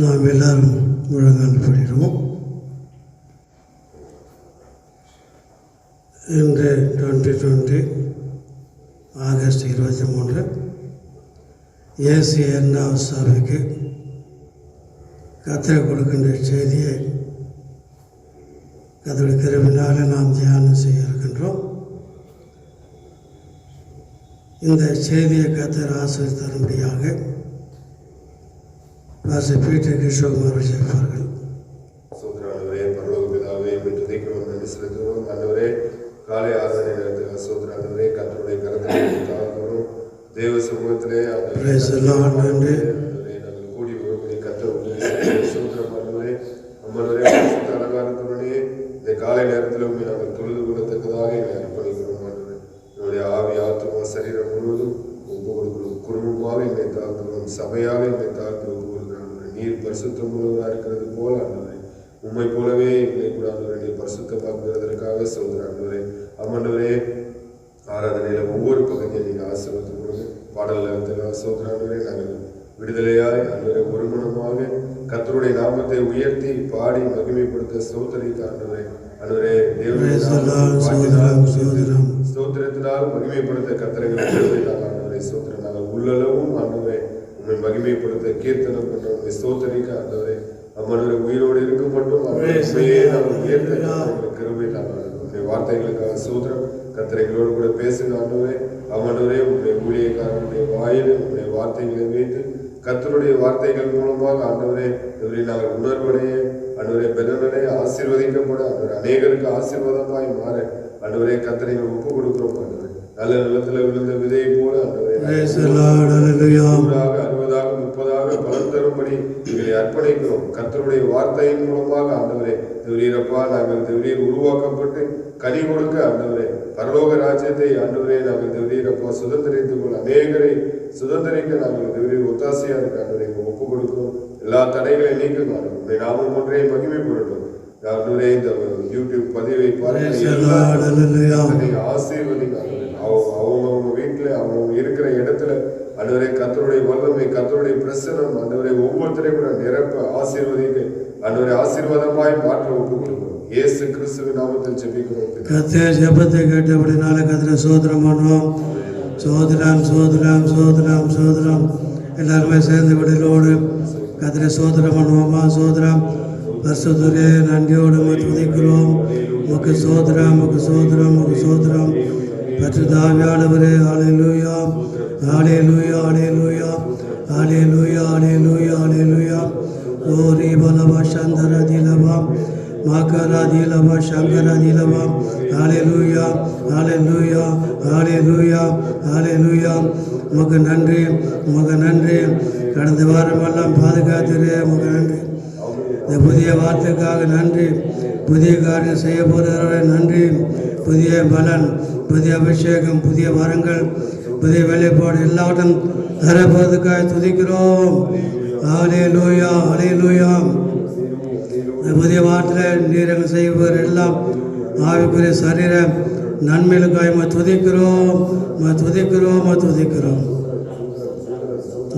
நாம் எல்லாரும் முழங்கால் படிடுவோம். இன்று 2020 ஆகஸ்ட் 23 ஏசிய 2வது சபைக்கு கர்த்தர் கொடுக்கின்ற செய்தியை கர்த்தருடைய கிருபையினாலே நாம் தியானம் செய்ய இருக்கின்றோம். இந்த செய்தியை கர்த்தர் ஆசீர்வதித்து தரும்படியாக பாஸ்டர் பீட்டர் கிஷோகுமார் செய்வார்கள். சோதரானவரே, பரலோக பிதாவே, துதிக்கிறோம், நன்றி செலுத்துகிறோம். ஆண்டவரே, காலை ஆராதனை நேரத்தில் சோதரானவரே, கர்த்தருடைய கரத்தை தாழ்கிறோம். தேவ சமூகத்திலே நன்றி நாங்கள் கூடி வரும்படி கர்த்தர் சோதரம். ஆண்டவரே, அம்மனவரே, அலங்காரத்துடனே இந்த காலை நேரத்தில் உண்மை நாங்கள் தொழுது கொள்ளத்தக்கதாக எங்களை அர்ப்பணிக்கிறோம். ஆண்டவரே, என்னுடைய ஆவி, ஆத்மா, சரீரம் முழுவதும் ஒப்பு கொடுக்கிறோம். குடும்பமாக என்னை தாழ்த்துகிறோம், சபையாக என்னை தாழ்த்து ஒப்பு கொடுக்கிறோம். நீர் பரிசுத்தம் உள்ளவராக இருக்கிறது போல ஆண்டவரே, உண்மை போலவே எங்களை கூட ஆண்டவரை நீர் பரிசுத்தமாக்குவதற்காக சொல்கிறேன். ஆண்டவரே, ஆண்டவரே, ஆராதனையில் ஒவ்வொரு பகுதியும் நீங்கள் ஆசீர்வதித்து கொடுங்க. பாடல்கள் சோதரானவரே, நாங்கள் விடுதலையாய் ஆண்டவரை ஒரு மனமாக கர்த்தருடைய நாமத்தை உயர்த்தி பாடி மகிமைப்படுத்த சோதரிக்க ஆண்டவரே, ஆண்டவரே தேவனுடைய ஸ்தோத்திரத்தினால் மகிமைப்படுத்த கர்த்தரைகளை ஆண்டவரை சோதரன். நாங்கள் உள்ளளவும் ஆண்டவரை உண்மை மகிமைப்படுத்த கீர்த்தனம் பண்ற உண்மை ஸ்தோத்திரிக்க ஆண்டவரே, அம்மனவரை உயிரோடு இருக்க மட்டும் உண்மையே நாங்கள் உயர்த்த கிருபை உண்மை வார்த்தைகளுக்காக சோதரம். கர்த்தரைகளோடு கூட பேசுங்க ஆண்டவரே. அம்மனவரே, உண்மை ஊழியக்காரனுடைய வாயில் உண்மை வார்த்தைகளை வைத்து கர்த்தருடைய வார்த்தைகள் மூலமாக ஆண்டவரே இவரை நாங்கள் உணர்வடைய ஆண்டவரே பெலனடைய ஆசீர்வதிக்கப்பட ஆண்டவரை அநேகருக்கு ஆசீர்வாதமாய் மாற ஆண்டவரே கர்த்தரைகள் ஒப்பு கொடுக்கிறோம். ஆண்டவரை நல்ல நிலத்தில் விழுந்த விதையை போல ஆண்டவரை 60, 30 பலன் தரும்படி எங்களை அர்ப்பணிக்கிறோம். கர்த்தருடைய வார்த்தையின் மூலமாக ஆண்டவரே தேவரீரப்பா, நாங்கள் தேவரீர் உருவாக்கப்பட்டு கனி கொடுக்க ஆண்டவரே பரலோக ராஜ்யத்தை ஆண்டவரே நாங்கள் தேவரீரப்பா சுதந்திரித்துக் கொள்ள அநேகரை சுதந்திரிக்க நாங்கள் தேவரீர் ஒத்தாசையா இருக்க ஆண்டவரை ஒப்பு கொடுக்கிறோம். எல்லா தடைகளை நீக்க உடைய நாமம் ஒன்றே மகிமைப்படட்டும். ஆண்டவரே, இந்த யூடியூப் பதிவை பார்த்து ஆசீர்வதிங்க. அவங்க வீட்டுல அவங்க இருக்கிற இடத்துல ஆண்டவரே கர்த்தருடைய வல்லமை, கர்த்தருடைய பிரசன்னம் ஆண்டவரை ஒவ்வொருத்தரையும் கூட நிரப்ப ஆசீர்வதிக்க ஆண்டவரை ஆசீர்வாதமாய் மாற்ற ஒப்பு கொடுக்கிறோம். இயேசு கிறிஸ்துவின் நாமத்தில் ஜெபிக்கிறோம். கர்த்தர் ஜெபத்தை கேட்டபடினால கர்த்தரை சோதரம் பண்ணுவோம். சோதரம் சோதரம் சோதரம் சோதரம் எல்லாருமே சேர்ந்து விடலோடு கர்த்தரை சோதரம் பண்ணுவோமா? சோதரம் பரிசுத்தரே, நன்றியோடு துதிக்கிறோம். முக்கு சோதரம், முக்கு சோதரம், முக்கு சோதரம் பரிசுத்தாவியானவரே. ஹல்லேலூயா, ஹல்லேலூயா, ஹல்லேலூயா, ஹல்லேலூயா, ஹல்லேலூயா, ஹல்லேலூயா. ஓரி பலவா சந்தரதிலவா மாகரதிலவா சங்கரதிலவா. ஹல்லேலூயா, ஹல்லேலூயா, ஹல்லேலூயா, ஹல்லேலூயா. உமக்கு நன்றி, உமக்கு நன்றி. கடந்த வாரமெல்லாம் பாதுகாத்துறே, உமக்கு நன்றி. இந்த புதிய வார்த்தைக்காக நன்றி. புதிய காரியம் செய்ய போகிறவரை நன்றி. புதிய பலன், புதிய அபிஷேகம், புதிய வரங்கள், புதிய வேலைப்பாடு எல்லாவற்றும் தரப்போவதற்காக துதிக்கிறோம். ஹல்லேலூயா, ஹல்லேலூயா. புதிய வார்த்தையில் நீரங்கள் செய்வர் எல்லாம் ஆவிக்குரிய சரீர நன்மைகளுக்காக துதிக்கிறோம், துதிக்கிறோம், துதிக்கிறோம்.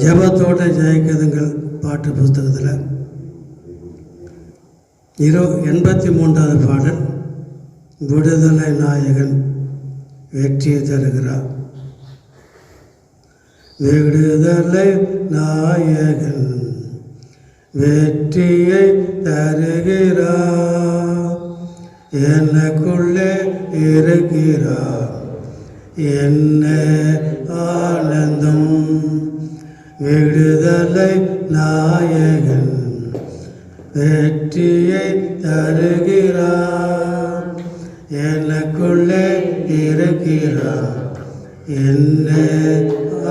ஜெபத்தோட ஜெயிக்கிறதுங்கள் பாட்டு புஸ்தகத்தில் 83வது பாடல். விடுதலை நாயகன் வெற்றியை தருகிறார். விடுதலை நாயகன் வெற்றியை தருகிறார். எனக்குள்ளே இருக்கிறார், என்ன ஆனந்தம். விடுதலை நாயகன் வெற்றியை தருகிறார். எனக்குள்ளே இருக்கிறார், என்ன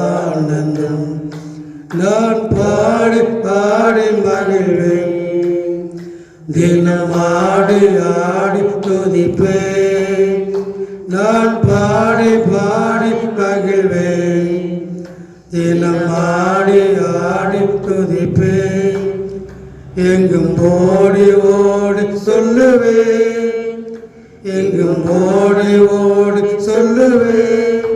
ஆனந்தம். நான் பாடி பாடி மகிழ்வேன், தினம் ஆடி ஆடி துதிப்பேன். நான் பாடி பாடி மகிழ்வேன், தினம் ஆடி ஆடி துதிப்பேன். எங்கும் ஓடி ஓடி சொல்லுவேன், எங்கும் ஓடி ஓடி சொல்லுவேன்.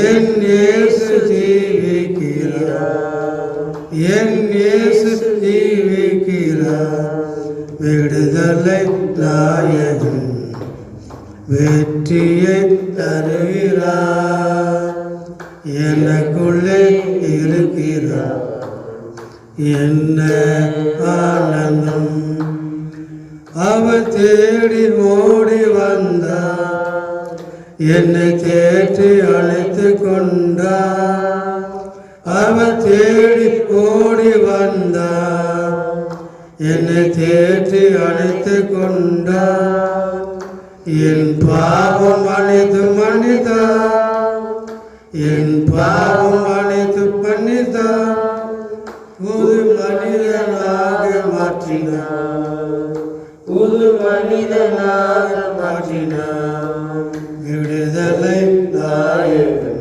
என் இயேசு ஜீவிக்கிறார், என் இயேசு ஜீவிக்கிறார். விடுதலை நாயகன் வெற்றியை தருகிறார். எனக்குள்ளே இருக்கிறார். என்ன ஆனந்தம்! அவர் தேடி ஓடி வந்தார். என்னை தேற்றி அழைத்து கொண்டார். அவர் தேடி ஓடி வந்தார். என்னை தேற்றி அழைத்து கொண்டார். என் பாவம் அனைத்து மன்னித்தார். என் பாவம் அனைத்து மன்னித்தார். புது மனிதனாக மாற்றினார். புது மனிதனாக மாற்றினார். விடுதலை நாயகன்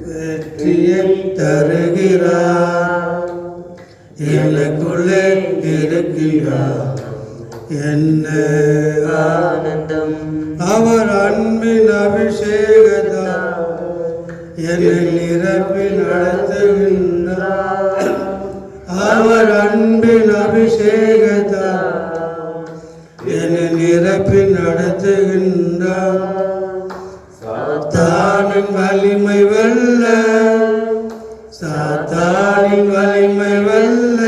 வெற்றியை தருகிறார். எனக்குள்ளே இருக்கிறார். என்ன ஆனந்தம்! அவர் அன்பின் அபிஷேகத்தால் என்னை நிரப்பி நடத்துகின்றார். அவர் அன்பின் அபிஷேகத்தால் என்னை நிரப்பி நடத்துகின்றார். சாத்தானின் வலிமை வெல்ல, சாத்தானின் வலிமை வெல்ல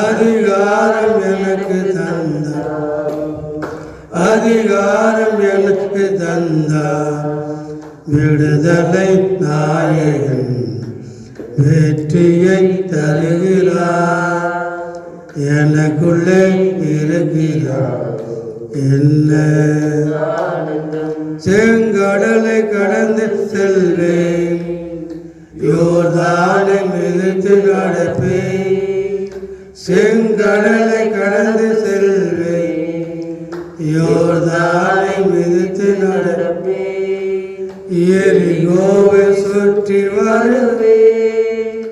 அதிகாரம் எனக்கு தந்தார். அதிகாரம் எனக்கு தந்தார். விடுதலை நாயகன் வெற்றியை தருகிறார். எனக்குள்ளே இருக்கிறார். என்ன செங்கடலை கடந்து செல்வேன். யோர்தானை மிதித்து நடப்பேன். செங்கடலை கடந்து செல்வேன். யோர்தானை மிதித்து நடப்பேன். எரிகோவை சுற்றி வருவேன்.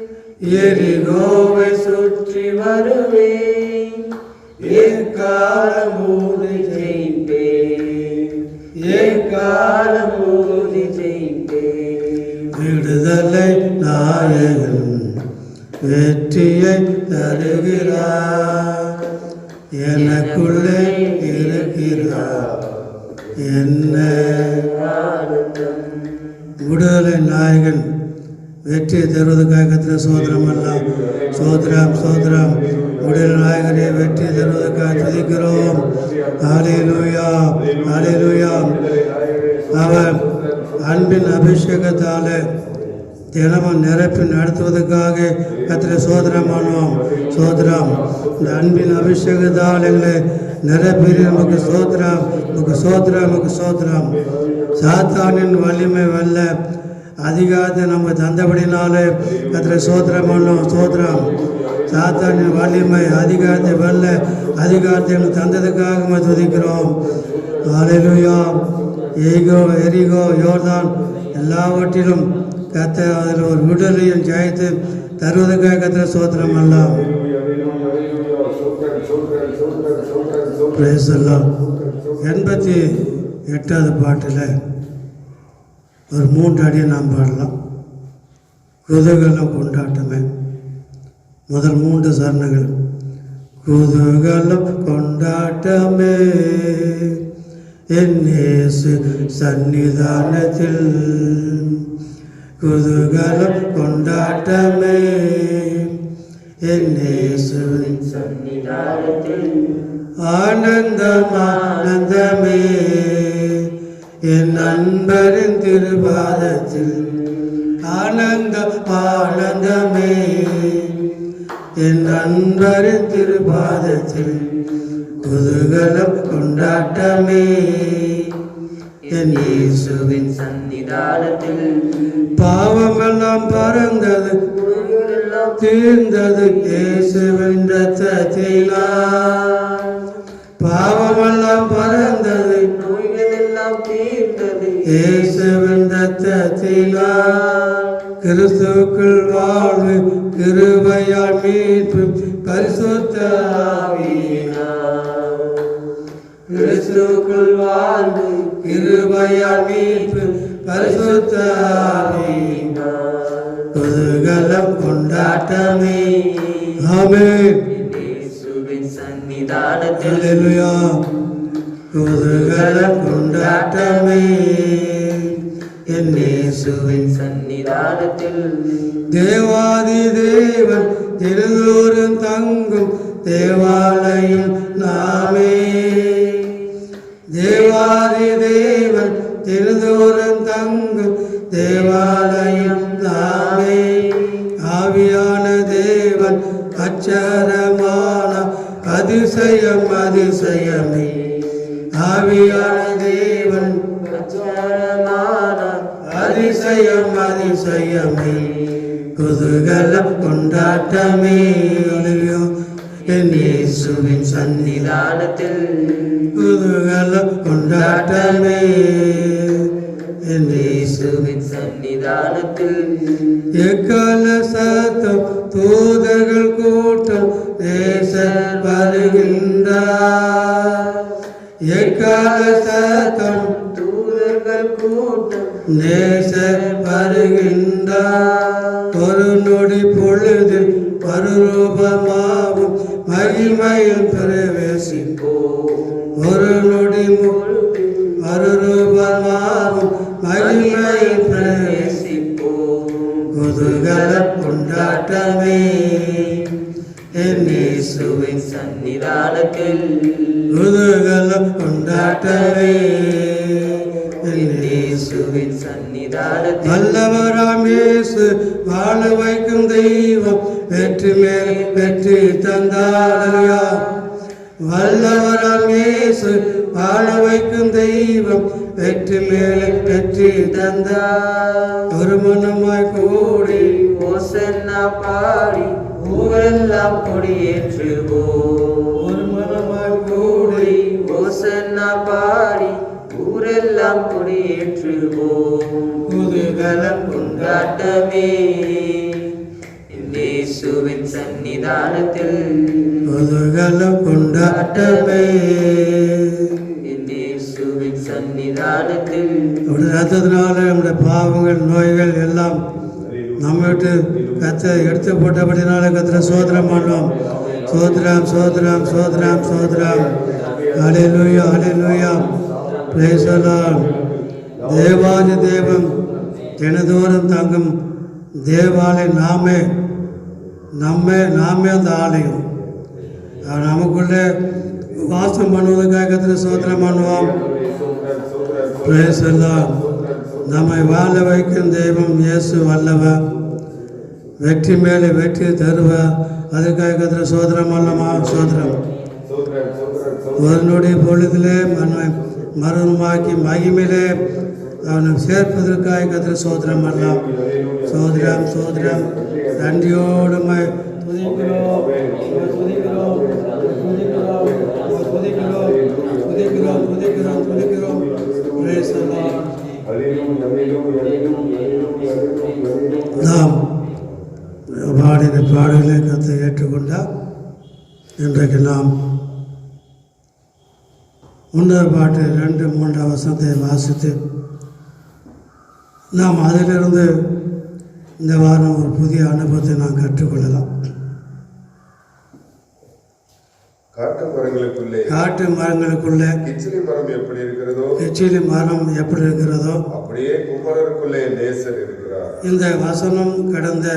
எரிகோவை சுற்றி வருவேன். எக்காலம் ஊதி ஜெயிப்பேன். எக்காலம் ஊதி ஜெயிப்பேன். விடுதலை நாயகன் வெற்றியை தருகிறார். எனக்குள்ளே இருக்கிறார். என்ன விடுதலை நாயகன் வெற்றியை தருவதற்காக கத்திர சோதரம் எல்லாம் சோதரம் சோதரம். விடுதலை நாயகனை வெற்றி தருவதற்காக துதிக்கிறோம். ஹல்லேலூயா, ஹல்லேலூயா. அவர் அன்பின் அபிஷேகத்தாலே தினமும் நிரப்பி நடத்துவதற்காக கத்திர சோதரம் பண்ணுவோம். சோதரம் இந்த அன்பின் அபிஷேகத்தால் எங்களை நிரப்பி நமக்கு சோதரம், நமக்கு சோதரம், நமக்கு சோதரம். சாத்தானின் வலிமை வெல்ல அதிகாரத்தை நம்ம தந்தபடினாலே கத்திர சோதரம் பண்ணும். சோதரம் சாத்தானின் வலிமை அதிகாரத்தை வெல்ல அதிகாரத்தை எங்களுக்கு தந்ததுக்காக நம்ம துதிக்கிறோம். ஹல்லேலூயா. எரிகோ யோர்தான் எல்லாவற்றிலும் கத்த அதில் ஒரு விடுதலையும் ஜெயித்து தருவதற்காக கத்திர சோதரம் எல்லாம். பிரைஸ் எல்லாம் 88வது பாட்டில் ஒரு 3 அடியை நாம் பாடலாம். குதூகலம் கொண்டாட்டமே. முதல் 3 சரணங்கள். குதூகலம் கொண்டாட்டமே என் இயேசு சந்நிதானத்தில். குதூகலம் கொண்டாட்டமே என் இயேசுவின் சந்நிதானத்தில். ஆனந்தம் ஆனந்தமே என் அன்பரின் திருபாதத்தில். ஆனந்தம் ஆனந்தமே என் அன்பரின் திருபாதத்தில். குதூகலம் கொண்டாட்டமே என் இயேசுவின் சந்நிதானத்தில். பாவமெல்லாம் பறந்தது, தீர்ந்தது இயேசுவின் இரத்தத்தினால். பாவமெல்லாம் பறந்தது, நோய்கள் எல்லாம் தீர்ந்தது இயேசுவின் இரத்தத்தினால். கிறிஸ்துவுக்குள் வாழ்வு, கிருபையால் மீட்பு, பரிசுத்த ஆவியினால். கிறிஸ்துவுக்குள் வாழ்வு, கிருபையால் மீட்பு, பரிசுத்த ஆவியினால். குதூகலம் கொண்டாட்டமே. ஆமென். இயேசுவின் சன்னிதானத்தில் அல்லேலூயா. குதூகலம் கொண்டாட்டமே. என் இயேசுவின் சன்னிதானத்தில் தேவாதி தேவன் திருதூரம் தங்கும் தேவாலயம் நாமே. தேவாதி தேவன் திருதூரம் தங்கும் தேவாலயம் நாமே. ஆவியான தேவன் அச்சரமான அதிசயம் அதிசயமே. ஆவியான தேவன் அச்சரமான அதிசயம் அதிசயமே. குதூகலம் கொண்டாட்டமே. அல்லேலூயா. என் இயேசுவின் சன்னிதானத்தில் குதூகலம் கொண்டாட்டமே. என் இயேசுவின் சன்னிதானத்தில் எக்கால சத்தம் தூதர்கள் கூட்டம் நேசர் வருகின்றார். எக்கால சத்தம் தூதர்கள் கூட்டம் நேசர் வருகின்றார். ஒரு நொடி பொழுதில் மறுரூபமாகும் மகிமையில் பிரவேசிப்போம். ஒரு நொடி மறுரூபமாகும் மகிமையில் பிரவேசிப்போம். குதூகலம் கொண்டாட்டமே. என் இயேசுவின் சன்னிதானத்தில் குதூகலம் கொண்டாட்டமே. என் இயேசுவின் சன்னிதானத்தில் வல்லவராம் இயேசு வாழ வைக்கும் தெய்வம் வெற்றி மேல் வெற்றி தந்தாரையா. வல்லவராம் இயேசு வாழ வைக்கும் தெய்வம் வெற்றி மேல் வெற்றி தந்தார். ஒரு மனமாய் கூடி ஓசன்னா பாடி ஊரெல்லாம் கொடியேற்றுவோம். ஒரு மனமாய் கூடி ஓசன்னா பாடி ஊரெல்லாம் கொடியேற்றுவோம். குதூகலம் கொண்டாட்டமே. இயேசுவின் சன்னிதானத்தில் குதூகலம் கொண்டாட்டமே. இயேசுவின் சன்னிதானத்தில் அவருடைய ரத்தத்தினால நம்முடைய பாவங்கள் நோய்கள் எல்லாம் நம்ம விட்டு கத்த எடுத்து போட்டபடினால கத்திர சோதரம் பண்ணுவோம். சோதரம் சோதரம் சோதரம் சோதரம். அல்லேலூயா அல்லேலூயா. Praise the Lord. தேவாதி தேவன் தினதோறும் தங்கும் தேவாலயம் நாமே அந்த ஆலயம். நமக்குள்ளே வாசம் பண்ணுவதற்காக கத்திர சோதரம் பண்ணுவோம். Price the Lord. நம்மை வாழ வைக்கும் தெய்வம் இயேசு வல்லவர். வெற்றி மேலே வெற்றி தருவார். அதற்காக கத்திர சோதரம் அல்லமா சோதரம். ஒரு நொடி பொழுதிலே மருமாக்கி மகிமையிலே அவனை சேர்ப்பதற்காக கத்திர சோதரம் அல்லலாம். சோதரம் சோதரம். நன்றியோடு துதிக்கிறோம் துதிக்கிறோம் துதிக்கிறோம் துதிக்கிறோம் துதிக்கிறோம் துதிக்கிறோம் துதிக்கிறோம். Price the Lord. நாம் பாடின பாடலை கத்தை ஏற்றுக்கொண்டால் இன்றைக்கு நாம் முன்னர் பாட்டு 2-3 வசனத்தை வாசித்து நாம் அதிலிருந்து இந்த வாரம் ஒரு புதிய அனுபவத்தை நாம் கற்றுக்கொள்ளலாம். காட்டு மரங்களுக்குள்ளே கிச்சிலி மரம் எப்படி இருக்கிறதோ கிச்சிலி மரம் எப்படி இருக்கிறதோ அப்படியே குமரருக்குள்ளே நேசர் இருக்கிறார். இந்த வசனம் கடந்த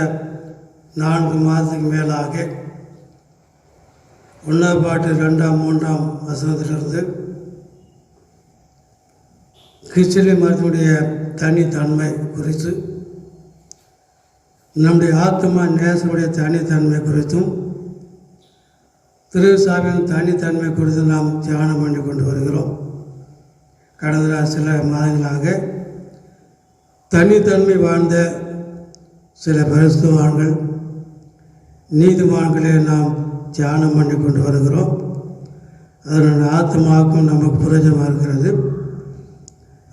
4 மாதத்துக்கு மேலாக 1 பாட்டு 2-3 வசனத்திலிருந்து கிச்சிலி மரத்தினுடைய தனித்தன்மை குறித்து, நம்முடைய ஆத்மா நேசனுடைய தனித்தன்மை குறித்தும் திருசாமியின் தனித்தன்மை குறித்து நாம் தியானம் பண்ணி கொண்டு வருகிறோம். கடந்த சில மாதங்களாக தனித்தன்மை வாழ்ந்த சில பரிசுத்தவான்கள் நீதிமான்களை நாம் தியானம் பண்ணி கொண்டு வருகிறோம். அதனுடைய ஆத்மாவுக்கும் நமக்கு பிரயோஜனமாக இருக்கிறது.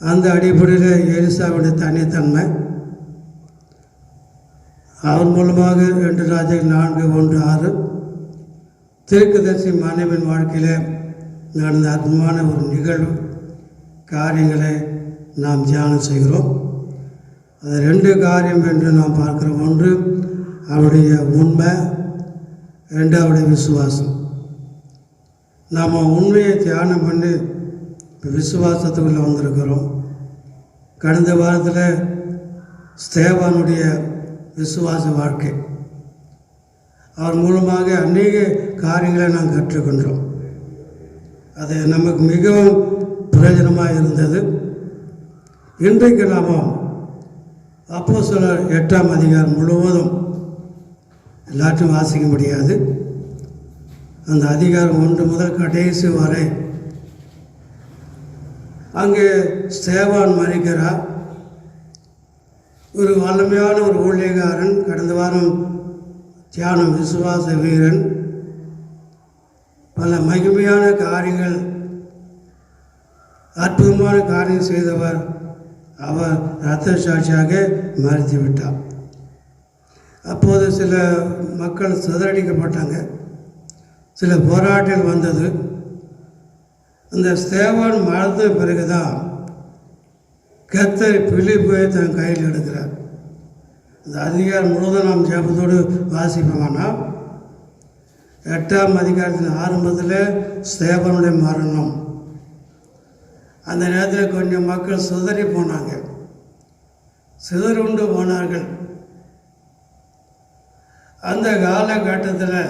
அந்த அடிப்படையில் எலிசாவுடைய தனித்தன்மை அவர் மூலமாக 2 ராஜாக்கள் 4:1-6 தீர்க்கதரிசி மனைவின் வாழ்க்கையில் நடந்த அற்புதமான ஒரு நிகழ்வு காரியங்களை நாம் தியானம் செய்கிறோம். அது 2 காரியம் என்று நாம் பார்க்கிறோம். ஒன்று அவருடைய உண்மை, 2 அவருடைய விசுவாசம். நாம் உண்மையை தியானம் பண்ணி விசுவாசத்துக்குள்ளே வந்திருக்கிறோம். கடந்த வாரத்தில் ஸ்தேவானுடைய விசுவாச வாழ்க்கை, அவர் மூலமாக அநேக காரியங்களை நாம் கற்றுக்கொண்டோம். அது நமக்கு மிகவும் பிரயோஜனமாக இருந்தது. இன்றைக்கு நாம் அப்போஸ்தலர் 8ஆம் அதிகாரம் முழுவதும் எல்லாத்தையும் வாசிக்க முடியாது. அந்த அதிகாரம் 1 முதல் கடைசி வரை அங்கே ஸ்தேவான் மரிக்கிறார். ஒரு வல்லமையான ஒரு ஊழியக்காரன், கடந்த வாரம் தியானம் விசுவாச வீரன், பல மகிமையான காரியங்கள், அற்புதமான காரியம் செய்தவர். அவர் இரத்த சாட்சியாக மறித்து விட்டார். அப்போது சில மக்கள் சிதறடிக்கப்பட்டாங்க, சில போராட்டங்கள் வந்தது. அந்த ஸ்தேவான் மறந்த பிறகுதான் கர்த்தர் பிலிப்பை தன் கையில் எடுக்கிறார். அந்த அதிகாரம் முழுவதும் நாம் ஜெபத்தோடு வாசிப்போம்னா, 8ஆம் அதிகாரத்தின் ஆரம்பத்தில் ஸ்தேவானுடைய மரணம். அந்த நேரத்தில் கொஞ்சம் மக்கள் சிதறி போனாங்க, சிதறுண்டு போனார்கள். அந்த காலகட்டத்தில்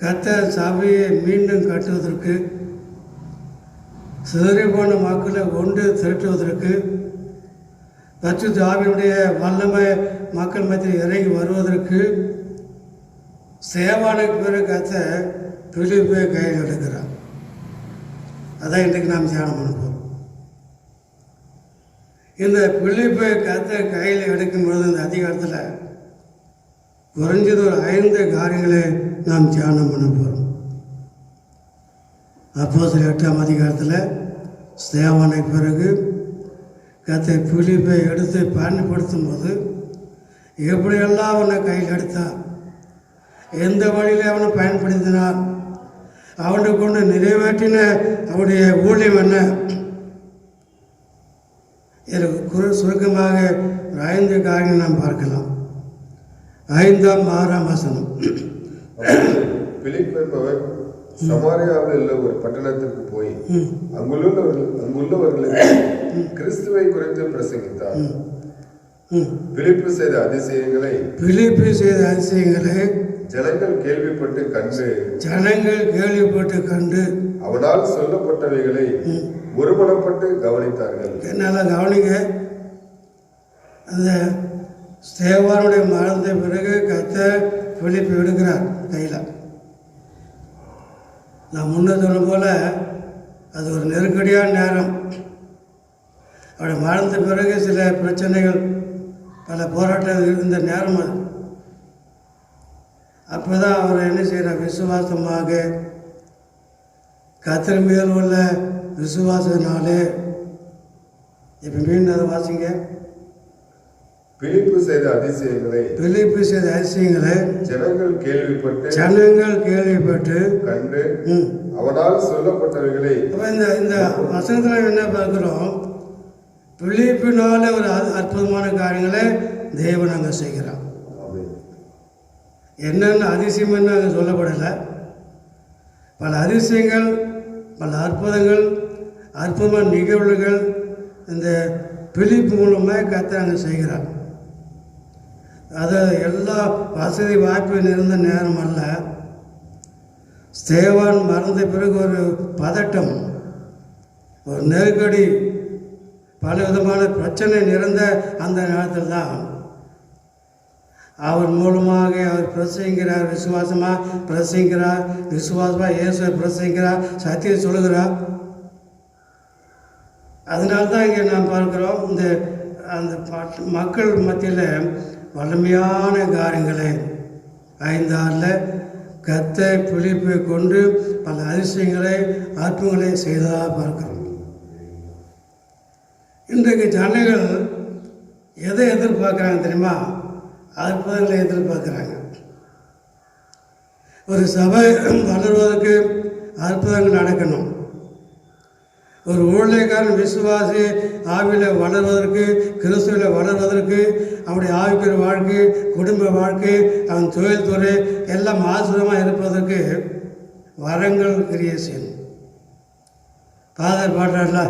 கர்த்தர் சபையை மீண்டும் கட்டுவதற்கு, சிதறி போன மக்களை ஒன்று திரட்டுவதற்கு, பரிசுத்த ஆவியினுடைய வல்லமை மக்கள் மத்தியில் இறங்கி வருவதற்கு ஸ்தேவானுக்கு பிறகு கர்த்தர் பிலிப்பை கையில் எடுக்கிறார். அதான் இன்றைக்கு நாம் தியானம் பண்ண போகிறோம். இந்த பிலிப்பை கர்த்தர் கையில் எடுக்கும் பொழுது இந்த அதிகாரத்தில் குறைஞ்சது ஒரு 5 காரியங்களை நாம் தியானம் பண்ண போகிறோம். அப்போஸ்தலர் 8ஆம் அதிகாரத்தில் ஸ்தேவானை பிறகு கர்த்தர் பிலிப்பை எடுத்து பயன்படுத்தும் போது எப்படியெல்லாம் அவனை கையில் எடுத்தார், எந்த வழியில் அவனை பயன்படுத்தினார், அவனை கொண்டு நிறைவேற்றின அவனுடைய ஊழியம் என்ன, சுருக்கமாக 5 காரியங்கள் நாம் பார்க்கலாம். 5ஆம் 6ஆம் வசனம். பிலிப்பு என்பவர் சமாரியாவில் உள்ள ஒரு பட்டணத்திற்கு போய் அங்குள்ளவர்களுக்கு கிறிஸ்துவை குறித்து பிரசங்கித்தார். பிலிப்பு செய்த அதிசயங்களை ஜனங்கள் கேள்விப்பட்டு கண்டு அவனால் சொல்லப்பட்டவைகளை ஒருமனப்பட்டு கவனித்தார்கள். என்னால் கவனிங்க, அந்த ஸ்தேவானுடைய மரணத்தை பிறகு கர்த்தர் பிலிப்பை எடுக்கிறார் கையில். நான் முன்ன சொன்ன போல் அது ஒரு நெருக்கடியான நேரம். அவருடைய மரணத்த பிறகு சில பிரச்சனைகள், பல போராட்டங்கள் இருந்த நேரம் அது. அப்போ தான் அவர் என்ன செய்கிறார், விசுவாசமாக கர்த்தர் மேல் உள்ள விசுவாசத்தினாலே. இப்போ மீண்டும் அதை வாசிங்க. பிலிப்பு செய்த அதிசயங்களை ஜனங்கள் கேள்விப்பட்டு கண்டு அவனால் சொல்லப்பட்டவைகளை. இந்த வசனத்தில் என்ன பார்க்குறோம், பிலிப்பினால ஒரு அற்புதமான காரியங்களை தேவன் அங்கே செய்கிறான். என்னென்ன அதிசயம் என்ன அங்கே சொல்லப்படலை. பல அதிசயங்கள், பல அற்புதங்கள், அற்புதமான நிகழ்வுகள் இந்த பிலிப்பு மூலமாக கர்த்தர் அங்கே செய்கிறார். அது எல்லா வசதி வாய்ப்பு நிறைந்த நேரம் அல்ல. ஸ்தேவான் மறந்த பிறகு ஒரு பதட்டம், ஒரு நெருக்கடி, பல விதமான பிரச்சனை நிறைந்த அந்த நேரத்தில் தான் அவர் மூலமாக அவர் பிரசங்கிக்கிறார், விசுவாசமாக பிரசங்கிக்கிறார், விசுவாசமாக இயேசுவை பிரசங்கிக்கிறார், சத்தியை சொல்லுகிறார். அதனால தான் இங்கே நாம் பார்க்குறோம், இந்த அந்த மக்கள் மத்தியில் வலிமையான காரியங்களை 5:6 கர்த்தர் பிலிப்பை கொண்டு பல அதிசயங்களை அற்புதங்களை செய்ததாக பார்க்கிறோம். இன்றைக்கு ஜனங்கள் எதை எதிர்பார்க்குறாங்க தெரியுமா? அற்புதங்களை எதிர்பார்க்குறாங்க. ஒரு சபை வளர்வதற்கு அற்புதங்கள் நடக்கணும், ஒரு ஊழியக்காரன் விசுவாசி ஆவியில் வளர்வதற்கு, கிறிஸ்துவில் வளர்வதற்கு, அவனுடைய ஆவிக்குரிய வாழ்க்கை, குடும்ப வாழ்க்கை, அவன் தொழில்துறை எல்லாம் ஆசிரியமாக இருப்பதற்கு வரங்கள் கிரியை செய்யணும். ஃபாதர் பாடுறாருல,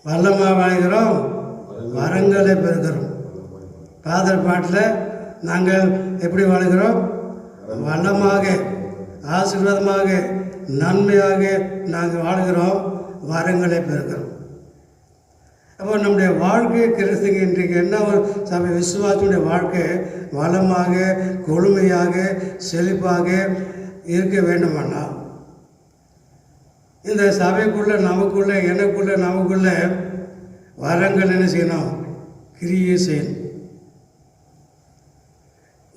வல்லமாக வாழ்கிறோம், வரங்களை பெறுகிறோம். ஃபாதர் பாட்டில் நாங்கள் எப்படி வாழ்கிறோம்? வல்லமாக, ஆசீர்வாதமாக, நன்மையாக நாங்கள் வாழ்கிறோம், வரங்களை பெறுகிறோம். அப்போ நம்முடைய வாழ்க்கை கிறிஸ்துக்கு இன்றைக்கு என்ன ஒரு சபை விசுவாசனுடைய வாழ்க்கை வளமாக, கொழுமையாக, செழிப்பாக இருக்க வேண்டுமானா இந்த சபைக்குள்ளே நமக்குள்ளே, எனக்குள்ளே, நமக்குள்ளே வரங்கள் என்ன செய்யணும்? கிரியை செய்யணும்.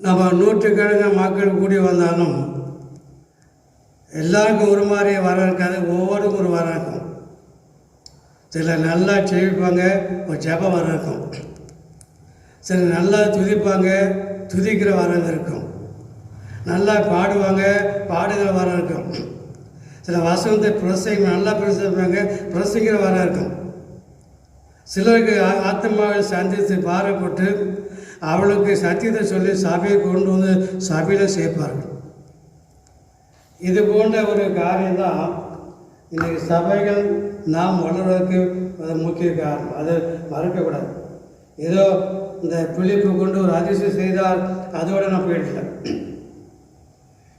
நம்ம நூற்றுக்கணக்கான மக்கள் கூடி வந்தாலும் எல்லாருக்கும் ஒரு மாதிரி வரம் இருக்காது, ஒவ்வொருக்கும் ஒரு வரம் இருக்கும். சிலர் நல்லா செவிப்பாங்க, ஒரு ஜெப வரம் இருக்கும். சிலர் நல்லா துதிப்பாங்க, துதிக்கிற வரம் இருக்கும். நல்லா பாடுவாங்க, பாடுகிற வரம் இருக்கும். சில வசனத்தை நல்லா பிரசங்கிப்பாங்க, பிரசங்கிற வரம் இருக்கும். சிலருக்கு ஆத்மாவை சந்தித்து பாரப்பட்டு அவளுக்கு சத்தியத்தை சொல்லி சபையை கொண்டு வந்து சபையில் சேர்ப்பார்கள். இது போன்ற ஒரு காரியம்தான் இன்றைக்கு சபைகள் நாம் வளர்வதற்கு அது முக்கிய காரணம். அதை மறக்கக்கூடாது. ஏதோ இந்த பிலிப்பு கொண்டு ஒரு அதிசயம் செய்தால் அதோடு நான் போயிடல.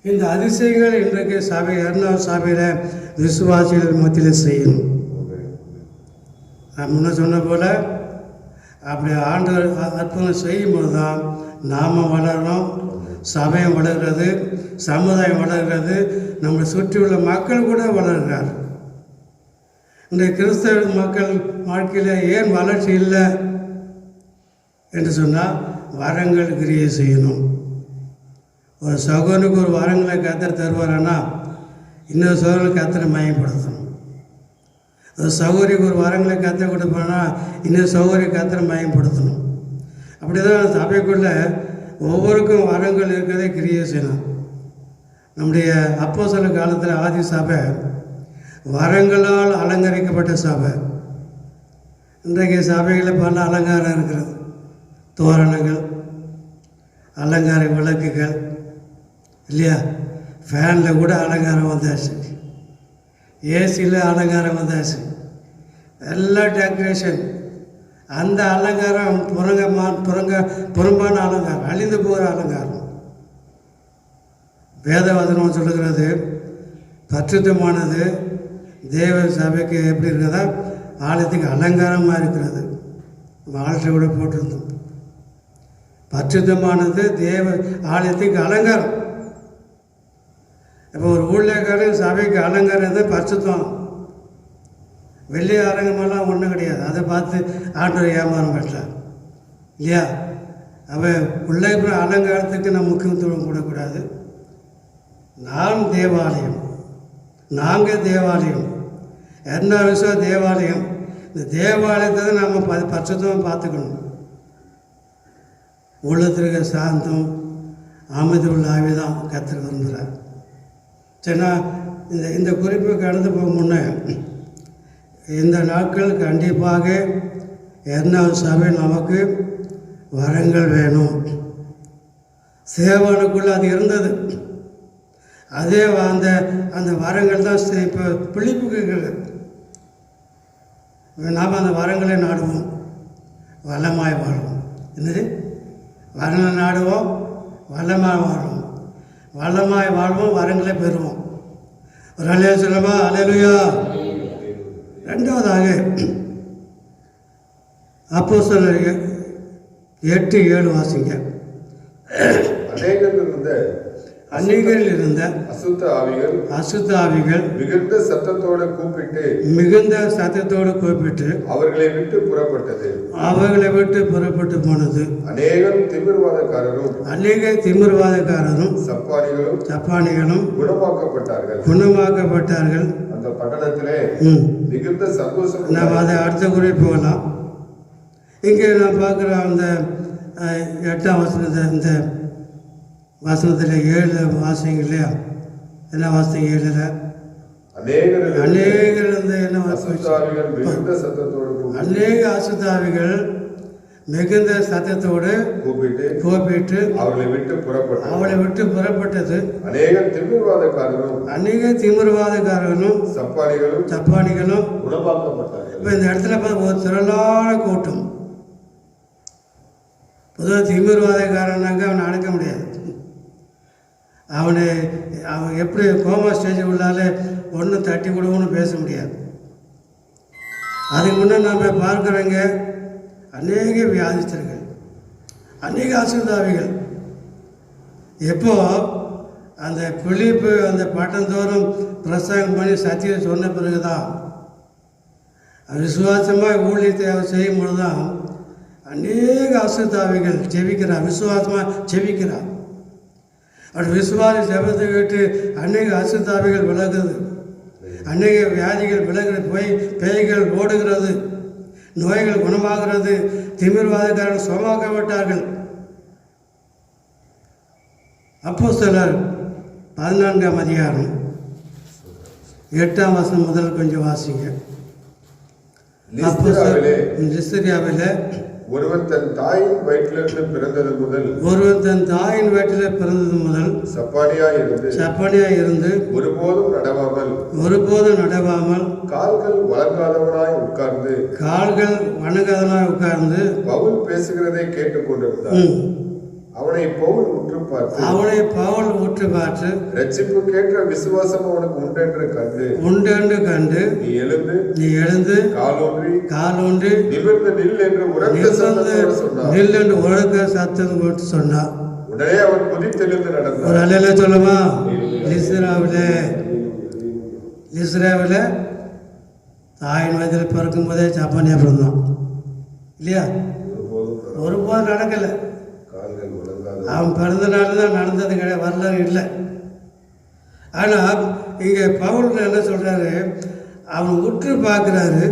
இந்த அதிசயங்கள் இன்றைக்கு சபை, 2வது சபையில் விசுவாசிகள் மத்தியில் செய்யணும். நான் முன்ன சொன்ன போல் அப்படி ஆண்டவர் அற்புதம் செய்யும்போது தான் நாம் வளர்கிறோம், சபையும் வளர்கிறது, சமுதாயம் வளர்கிறது, நம்மளை சுற்றியுள்ள மக்கள் கூட வளர்கிறார். இந்த கிறிஸ்தவ மக்கள் வாழ்க்கையில் ஏன் வளர்ச்சி இல்லை என்று சொன்னால் வரங்கள் கிரியை செய்யணும். ஒரு சகோதரனுக்கு ஒரு வரங்களை கத்தர் தருவாரானா இன்னொரு சகோதரனுக்கு கத்தரை மையப்படுத்தணும். ஒரு சகோதரிக்கு ஒரு வரங்களை கத்தரை கொடுப்பானா இன்னொரு சகோதரி கத்தரை மையப்படுத்தணும். அப்படி தான் சபைக்குள்ளே ஒவ்வொருக்கும் வரங்கள் இருக்கிறதே கிரியை செய்யணும். நம்முடைய அப்போஸ்தல காலத்தில் ஆதி சபை வரங்களால் அலங்கரிக்கப்பட்ட சபை. இன்றைக்கு சபைகளில் பல அலங்காரம் இருக்கிறது. தோரணங்கள், அலங்கார விளக்குகள் இல்லையா, ஃபேனில் கூட அலங்காரம் வந்தாச்சு, ஏசியில் அலங்காரம் வந்தாச்சு, எல்லாம் டெக்கரேஷன். அந்த அலங்காரம் புறம்பான அலங்காரம், அழிந்து போகிற அலங்காரம். வேதவசனம் சொல்லுகிறது பரிசுத்தமானது தேவ சபைக்கு எப்படி இருக்கிறதா, ஆலயத்துக்கு அலங்காரமாக இருக்கிறது. ஆலயத்தை கூட போட்டிருந்தோம். பரிசுத்தமானது தேவ ஆலயத்துக்கு அலங்காரம். இப்போ ஒரு ஊழியக்காரன் சபைக்கு அலங்காரம் தான் பரிசுத்தம். வெள்ளி அலங்கமெல்லாம் ஒன்றும் கிடையாது. அதை பார்த்து ஆண்டவர் ஏமாறம் பெற்றார் இல்லையா. அவன் உள்ளே அலங்காரத்துக்கு நம்ம முக்கியத்துவம் கொடுக்கக்கூடாது. நான் தேவாலயம், நாங்கள் தேவாலயம், என்ன விஷயம் தேவாலயம். இந்த தேவாலயத்தை தான் நம்ம பரிசுத்தமாக பார்த்துக்கணும். உள்ளத்திற்கு சாந்தம், அமைதி உள்ள ஆவிதான் கர்த்தர் விரும்புகிறார். சரிண்ணா, இந்த குறிப்பு கடந்து போக முன்னே இந்த நாட்கள் கண்டிப்பாக 2வது சபை நமக்கு வரங்கள் வேணும். சேவனுக்குள்ளே அது இருந்தது. அதே அந்த வரங்கள் தான் இப்போ பிழிப்புக்கு இருக்குது. நாம் அந்த வரங்களை நாடுவோம், வல்லமாய் வாழ்வோம். என்னது வரங்களை நாடுவோம், வல்லமாய் வாழ்வோம். வல்லமாய் வாழ்வோம், வரங்களை பெறுவோம். ஒரு அலையா சொல்லமா, அலையலுயா. 2வதாக அப்போஸ்தலர் 8:7 வாசிங்க. அநேகரில் இருந்த அசுத்த ஆவிகள் மிகுந்த சத்தத்தோடு கூப்பிட்டு அவர்களை விட்டு புறப்பட்டு போனது. அநேக திமிர்வாதக்காரரும் சப்பானிகளும் குணமாக்கப்பட்டார்கள். அந்த பட்டணத்திலே மிகுந்த சந்தோஷம். நாம் அதை அடுத்த குறை போகலாம். இங்கே நான் பார்க்குற அந்த 8ஆம் வசனத்தை, இந்த வசனத்தில் 7 வாசிங்க இல்லையா. என்ன வாசிங்க 7ல் அநேகர் வந்து என்ன அசுத்தாவிகள் மிகுந்த சத்தத்தோடு அநேக அசுத்தாவிகள் மிகுந்த சத்தத்தோடு கூப்பிட்டு அவளை விட்டு புறப்பட்டது. அநேக திமிர்வாதக்காரர்களும் சப்பானிகளும் குணமாக்கப்பட்டார்கள். இப்போ இந்த இடத்துல பார்த்து ஒரு திரளான கூட்டம். பொதுவாக திமிர்வாதக்காரனாக்க அவனை அடக்க முடியாது. அவன் எப்படி கோமா ஸ்டேஜ் உள்ளால ஒன்றும் தட்டி கொடுவோன்னு பேச முடியாது. அதுக்கு முன்னே நம்ம பார்க்குறவங்க அநேக வியாதிஸ்தர்கள், அநேக அசுத்தாவிகள். எப்போ அந்த பிலிப்பு அந்த பட்டந்தோறும் பிரசங்கம் பண்ணி சத்தியம் சொன்ன பிறகுதான், விசுவாசமாக ஊழியத்தை அவர் செய்யும் பொழுது தான் அநேக அசுத்தாவிகள் ஜெபிக்கிறார், விசுவாசமாக ஜெபிக்கிறார். அப்படி விசுவாச ஜெபத்தை விட்டு அநேக அசுத்தாவிகள் விலகுது, அநேக வியாதிகள் விலகுறது, பேய்கள் ஓடுகிறது, நோய்கள் குணமாகிறது, திமிர்வாதக்காரர்கள் சுகமாக்கப்பட்டார்கள். அப்போஸ்தலர் 14ஆம் அதிகாரம் 8ஆம் வசனம் முதல் கொஞ்சம் வாசிங்க. லிஸ்திரியாவிலே ஒருவன் தன் தாயின் வயிற்றிலிருந்து பிறந்தது முதல் சப்பானியாய் இருந்து ஒருபோதும் நடவாமல் கால்கள் வணங்காதவனாய் உட்கார்ந்து பவுல் பேசுகிறதை கேட்டுக்கொண்டிருந்தான். அவனை பவுல் உற்று பார்த்து ரட்சிப்பு கேட்ட விசுவாசம் அவனுக்கு உண்டென்று கண்டு நீ எழுந்து காலூன்றி நிமிர்ந்து நில் என்று உரக்க சத்தம் போட்டு சொன்னார். உடனே அவன் குதித்தெழுந்து நடந்தார். ஒரு அல்லேலூயா சொல்லுமா? லிஸ்திராவிலே தாயின் வயதில் பிறக்கும் போதே சப்பானியா பிறந்தான் இல்லையா? ஒருபோதும் நடக்கலை. அவன் பிறந்த நாள் தான் நடந்தது கிடையாது, வரலாறு இல்லை. ஆனால் இங்கே பவுல் என்ன சொல்கிறாரு, அவன் உற்று பார்க்குறாரு,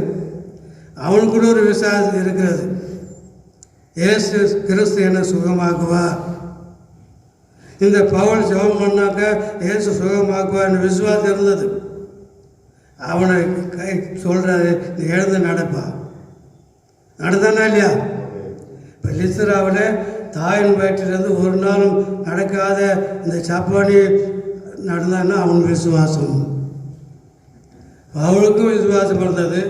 அவனுக்குள்ள ஒரு விசுவாசம் இருக்கிறது. இயேசு கிறிஸ்து என்ன சுகமாக்குவார், இந்த பவுல் ஜெபம் பண்ணாக்க இயேசு சுகமாக்குவார்னு விசுவாசம் இருந்தது. அவனை சொல்கிறாரு, நீ எழுந்து நடப்பா. நடந்தானா இல்லையா? இப்போ லிஸ்திராவில் தாயின் வயிற்றிலிருந்து ஒரு நாளும் நடக்காத இந்த சப்பானி நடந்தான்னா அவன் விசுவாசம். அவளுக்கும் விசுவாசம் இருந்தது.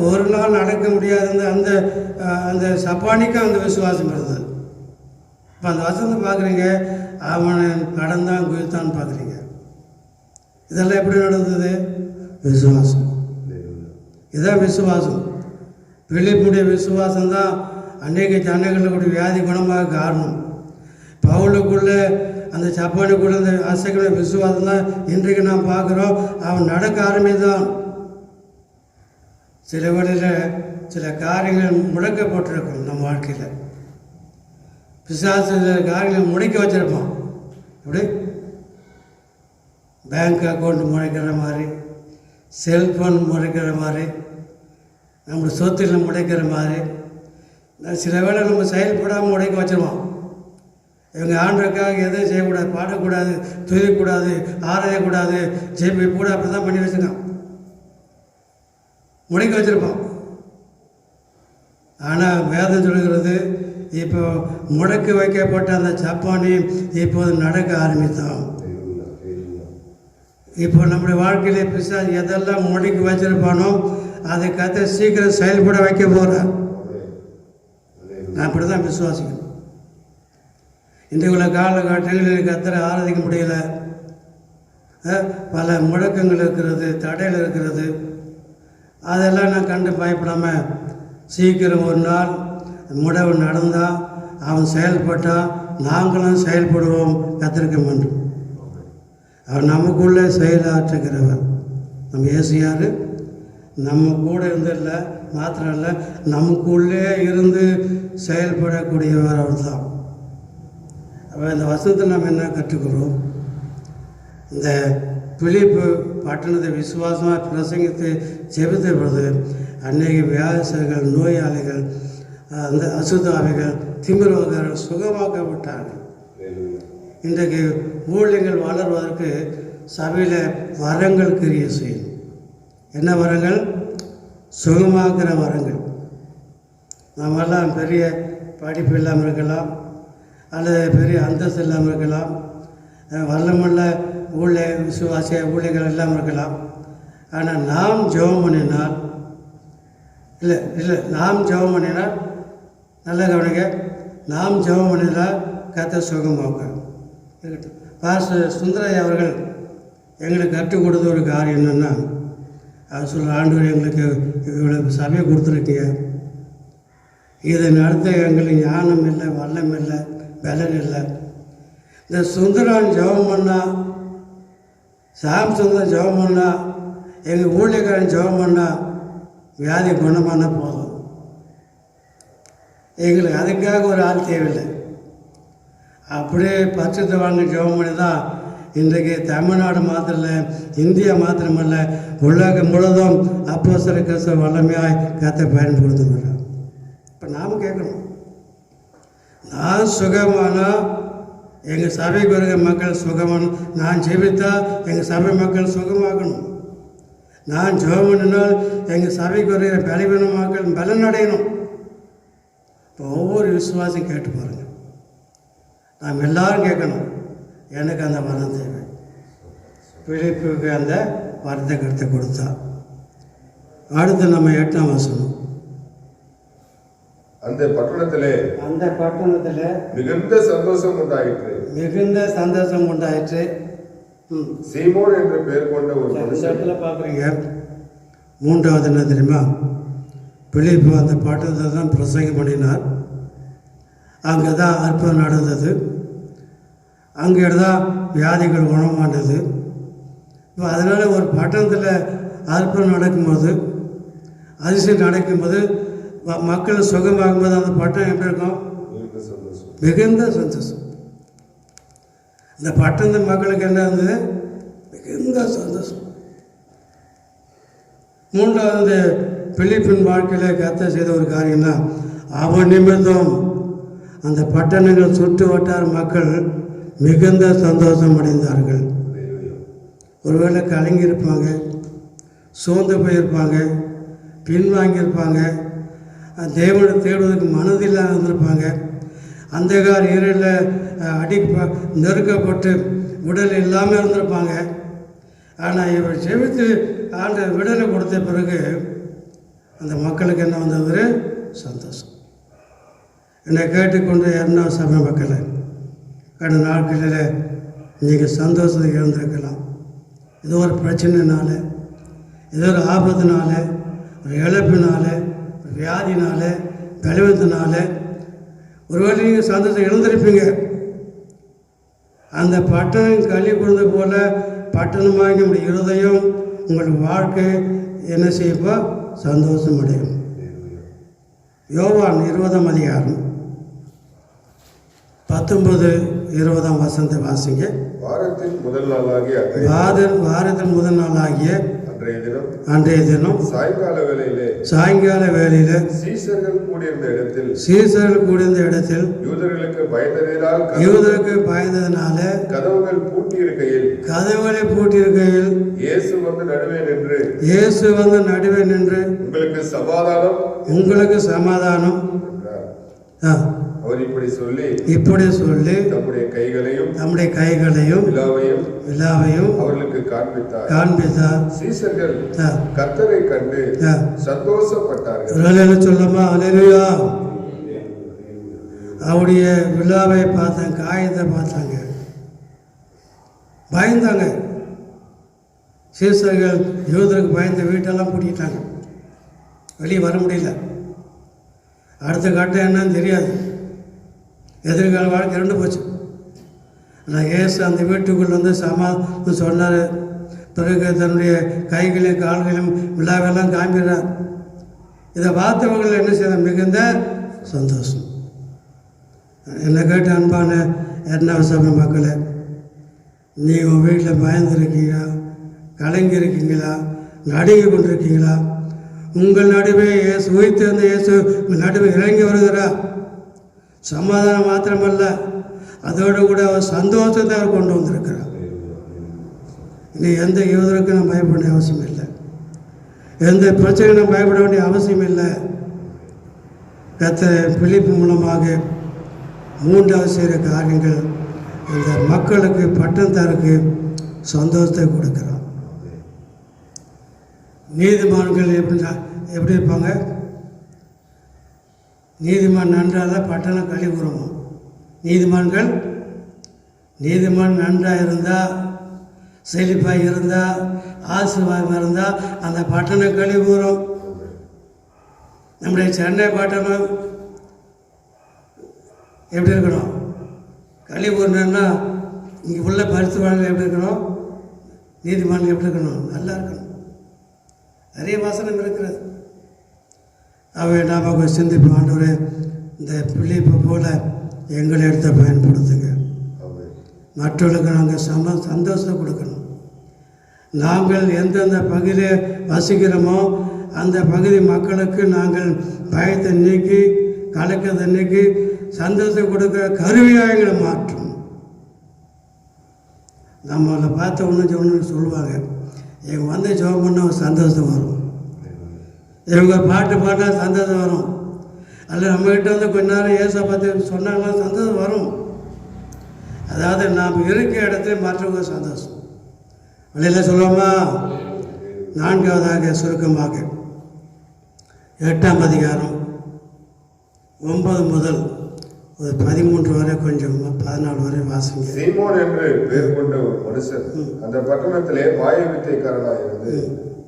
ஒரு நாள் நடக்க முடியாத அந்த அந்த சப்பானிக்கும் அந்த விசுவாசம் இருந்தது. இப்போ அந்த வசனத்தை பார்க்குறீங்க, அவனை நடந்தான் குதித்தான் பார்க்குறீங்க. இதெல்லாம் எப்படி நடந்தது? விசுவாசம். இதுதான் விசுவாசம். பிலிப்புடைய விசுவாசம்தான் அநேக ஜனங்களுடைய வியாதி குணமாக காரணம். பவுலுக்குள்ளே அந்த சப்பானுக்குள்ளே அந்த அசைக்கிற விசுவாசம் தான் இன்றைக்கு நாம் பார்க்குறோம். அவன் நடக்க ஆரம்பித்தான். சில வழியில் சில காரியங்கள் முடக்கப்பட்டிருக்கும் நம்ம வாழ்க்கையில். பிசாசு சில காரியங்கள் முடக்கி வச்சுருப்பான். எப்படி? பேங்க் அக்கௌண்ட் முடைக்கிற மாதிரி, செல்ஃபோன் முடைக்கிற மாதிரி, நம்ம சொத்துல முடைக்கிற மாதிரி, சில வேளை நம்ம செயல்படாமல் உடைக்க வச்சிருவோம். இவங்க ஆண்டருக்காக எதுவும் செய்யக்கூடாது, பாடக்கூடாது, துதிக்கூடாது, ஆராயக்கூடாது, ஜெபி கூட அப்படி தான் பண்ணி வச்சுருக்கான், முடைக்க வச்சுருப்பான். ஆனால் வேதம் சொல்கிறது, இப்போ முடக்கி வைக்கப்பட்ட அந்த சப்பானி இப்போது நடக்க ஆரம்பித்தான். இப்போ நம்முடைய வாழ்க்கையிலே பிசாசு எதெல்லாம் முடக்கி வச்சிருப்பானோ அதை கத்த சீக்கிரம் செயல்பட வைக்க போகிறார். நான் அப்படி தான் விசுவாசிக்கணும். இன்றைக்கு உள்ள காலகட்டங்களில் கத்தரை ஆராதிக்க முடியல, பல முழக்கங்கள் இருக்கிறது, தடைகள் இருக்கிறது. அதெல்லாம் நான் கண்டு பயப்படாமல் சீக்கிரம் ஒரு நாள் முடவு நடந்தால் அவன் செயல்பட்டால் நாங்களும் செயல்படுவோம். கத்திருக்க வேண்டும். அவர் நமக்குள்ளே செயலாற்றுகிறவர். நம்ம இயேசு யார்? நம்ம கூட இருந்தில்ல, மாத்திரம் இல்லை, நமக்குள்ளே இருந்து செயல்படக்கூடியவர் அவர் தான். அப்போ இந்த வசனத்தில் நம்ம என்ன கற்றுக்கிறோம்? இந்த பிலிப்பு பட்டணத்தை விசுவாசமாக பிரசங்கித்து ஜெபித்த பொழுது அநேக வியாதிகள், நோயாளிகள், அந்த அசுத்தாவிகள், திமிர்வாதர்கள் சுகமாக்கப்பட்டார்கள். இன்றைக்கு ஊழியங்கள் வளர்வதற்கு சபையில் வரங்கள் கிரிய செய்யணும். என்ன வரங்கள்? சுகமாக்குற வரங்கள். நம்மெல்லாம் பெரிய படிப்பு இல்லாமல் இருக்கலாம், அல்லது பெரிய அந்தஸ்து இல்லாமல் இருக்கலாம், வல்லமுள்ள விசுவாசிய ஊழியர்கள் இல்லாமல் இருக்கலாம். ஆனால் நாம் ஜெபம் பண்ணினால் நாம் ஜெபம் பண்ணினால் நல்ல கவனிங்க, நாம் ஜெபம் பண்ணினால் கர்த்தர் சுகமாக்கும். பாஸ்டர் சுந்தரையா அவர்கள் எங்களுக்கு கற்றுக் கொடுத்த ஒரு காரியம் என்னென்னா, அவர் சொல்கிற ஆண்டவர் எங்களுக்கு இவ்வளோ சபையை கொடுத்துருக்கீங்க, இதை நடத்த எங்களுக்கு ஞானம் இல்லை, வல்லம் இல்லை, பலன் இல்லை. இந்த சுந்தரான் ஜெபம் பண்ணால், சாம் சுந்தரம் ஜெபம் பண்ணால், எங்கள் ஊழியக்காரன் ஜெபம் பண்ணால் வியாதி குணமான போதும். எங்களுக்கு அதுக்காக ஒரு ஆள் தேவையில்லை. அப்படியே பரிசுத்த வாழ்க்கை ஜெபம் பண்ணி தான் இன்றைக்கு தமிழ்நாடு மாத்திரம் இல்லை, இந்தியா மாத்திரமல்ல, உலகம் முழுவதும் அப்போஸ்தலர் கிறிஸ்துவ வல்லமையாய் கர்த்தர் பயன்படுத்தி வர்றார். இப்போ நாம் கேட்கணும், நான் சுகமானால் எங்கள் சபைக்கு வருகிற மக்கள் சுகமான, நான் ஜெபித்தால் எங்கள் சபை மக்கள் சுகமாகணும், நான் ஜெபம் பண்ணினால் எங்கள் சபைக்கு வருகிற பலவீன மக்கள் பலன் அடையணும். இப்போ ஒவ்வொரு விசுவாசியும் கேட்டு பாருங்கள். நாம் எல்லாரும் கேட்கணும், எனக்கு அந்த வரம் தேவை. பிலிப்புக்கு அந்த வரத்தை கருத்தை கொடுத்தா. அடுத்து நம்ம 8ஆம் வசனம். அந்த பட்டணத்திலே மிகுந்த சந்தோஷம் உண்டாயிற்று. சீமோன் என்று பெயர் கொண்ட ஒரு இடத்துல பார்க்குறீங்க. 3வது என்ன தெரியுமா? பிலிப்பு அந்த பட்டணத்தை தான் பிரசங்கம் பண்ணினார். அங்கே தான் அற்புதம் நடந்தது, அங்கே தான் வியாதிகள் குணமானது. இப்போ அதனால் ஒரு பட்டணத்தில் அற்புதம் நடக்கும்போது, அதிசயம் நடக்கும்போது, மக்கள் சுகமாகும்போது அந்த பட்டணம் எப்படி இருக்கும்? மிகுந்த சந்தோஷம். இந்த பட்டணத்து மக்களுக்கு என்ன இருந்தது? மிகுந்த சந்தோஷம். 3வது பிலிப்பின் வாழ்க்கையில் கர்த்தர் செய்த ஒரு காரியம்னா, அவன் நிமித்தம் அந்த பட்டணங்கள் சுற்று வட்டார மக்கள் மிகுந்த சந்தோஷம் அடைந்தார்கள். ஒருவேளை கலங்கியிருப்பாங்க, சோர்ந்து போயிருப்பாங்க, பின்வாங்கியிருப்பாங்க, தேவனை தேடுவதற்கு மனதில்லாமல் இருந்திருப்பாங்க, அந்தகார இருளில் நெருக்கப்பட்டு உடல் இல்லாமல் இருந்திருப்பாங்க. ஆனால் இவர் ஜெபித்து ஆண்ட விடுதலை கொடுத்த பிறகு அந்த மக்களுக்கு என்ன வந்தது? சந்தோஷம். என்னை கேட்டுக்கொண்டு 2ஆம் சபை மக்களை, கடந்த நாட்களில் நீங்கள் சந்தோஷத்தை இழந்திருக்கலாம். ஏதோ ஒரு பிரச்சனைனால, ஏதோ ஒரு ஆபத்தினால, ஒரு இழப்பினால, ஒரு வியாதினால, பலவீனத்தினால ஒருவேளை நீங்கள் சந்தோஷம் இழந்திருப்பீங்க. அந்த பட்டணம் களி கொடுத்த போல பட்டணமாக உங்களுடைய இருதயம், உங்கள் வாழ்க்கை என்ன செய்யப்போ? சந்தோஷம் அடையும். யோவான் 20ஆம் அதிகாரம் 19-20ஆம் வசனத்தை வாசிங்க. வாரத்தின் முதல் நாளாகிய அன்றைய தினம் சாயங்கால வேளையிலே சீசர்கள் கூடியிருந்த இடத்தில் யூதருக்கு பயந்ததினால கதவுகளை பூட்டியிருக்கையில் இயேசு வந்து நடுவே நின்று உங்களுக்கு சமாதானம் அவர் இப்படி சொல்லி நம்முடைய கைகளையும் விலாவையும் அவர்களுக்கு காண்பித்தார். சீசர்கள் கர்த்தரை கண்டு சந்தோஷப்பட்டார்கள். சொல்லமா? அல்லேலூயா. அவருடைய விழாவை பார்த்தாங்க, காயத்தை பார்த்தாங்க, பயந்தாங்க. சீசர்கள் யூதருக்கு பயந்த வீட்டெல்லாம் பூட்டிட்டாங்க, வெளியே வர முடியல. அடுத்த கட்டம் என்னன்னு தெரியாது, எதிர்கால வாழ்க்கை இரண்டு போச்சு. ஆனால் இயேசு அந்த வீட்டுக்குள்ள வந்து சமாதானம் சொன்னார். பிறகு தன்னுடைய கைகளையும் கால்களையும் விழாவெல்லாம் காண்பிறார். இதை பார்த்தவர்கள் என்ன செய்ய? மிகுந்த சந்தோஷம். என்னை கேட்ட அன்பான 2ஆம் சபை மக்களை, நீங்கள் உங்கள் வீட்டில் பயந்துருக்கீங்களா? கலங்கியிருக்கீங்களா? நடுங்கி கொண்டிருக்கீங்களா? உங்கள் நடுவே இயேசு உயிர்த்தெழுந்த இயேசு உங்கள் நடுவே இறங்கி வருகிறார். சமாதானம் மாத்திரமல்ல, அதோடு கூட அவர் சந்தோஷத்தை அவர் கொண்டு வந்திருக்கிறார். இனி எந்த யூதருக்கும் நம்ம பயப்பட வேண்டிய அவசியம் இல்லை, எந்த பிரச்சனையும் பயப்பட வேண்டிய அவசியம் இல்லை. கர்த்தர் பிலிப்பு மூலமாக 3வது செய்கிற காரியங்கள் இந்த மக்களுக்கு பட்டணத்தாருக்கு சந்தோஷத்தை கொடுக்குறான். நீதிமான்கள் எப்படி இருப்பாங்க? நீதிமான் நன்றாக பட்டணம் கழி கூறுவோம். நீதிமான் நன்றாக இருந்தால், செழிப்பாக இருந்தால், ஆசீர்வாதமாக இருந்தால் அந்த பட்டணம் கழி கூறும். நம்முடைய சென்னை பட்டணம் எப்படி இருக்கணும்? கழி கூறணுன்னா இங்கே உள்ள பரிசுத்தவான்கள் எப்படி இருக்கணும்? நீதிமான்கள் எப்படி இருக்கணும்? நல்லா இருக்கணும். நிறைய வசனம் இருக்கிறது. அவை நாம் சிந்திப்போம். ஆண்டவரே, இந்த பிலிப்பை போல எங்களை எடுத்து பயன்படுத்துங்க. மற்றவர்களுக்கு நாங்கள் சந்தோஷம் கொடுக்கணும். நாங்கள் எந்தெந்த பகுதியில் வசிக்கிறோமோ அந்த பகுதி மக்களுக்கு நாங்கள் பயத்தை நீக்கி, கலக்கத்தை நீக்கி, சந்தோஷம் கொடுக்க கருவியாக எங்களை மாற்றும். நம்மளை பார்த்த ஒன்று சொல்லுவாங்க, இவங்க வந்து ஜெபம் பண்ணால் சந்தோஷம் வரும், இவங்க பாட்டு பாட்டால் சந்தோஷம் வரும், அல்ல நம்மகிட்ட வந்து கொஞ்ச நேரம் ஏசா பார்த்து சொன்னாங்கன்னா சந்தோஷம் வரும். அதாவது நாம் இருக்க இடத்துல மற்றவங்க சந்தோஷம். வெளியில் சொல்லுவோமா? 4வதாக சுருக்கமாக 8ஆம் அதிகாரம் 9 முதல் 13 வரை, கொஞ்சம் 14 வரை வாசிங்க. சீமோன் என்று பெயர் கொண்ட ஒரு மனுஷன் அந்த பட்டணத்திலே மாய வித்தைக்காரனாக இருந்து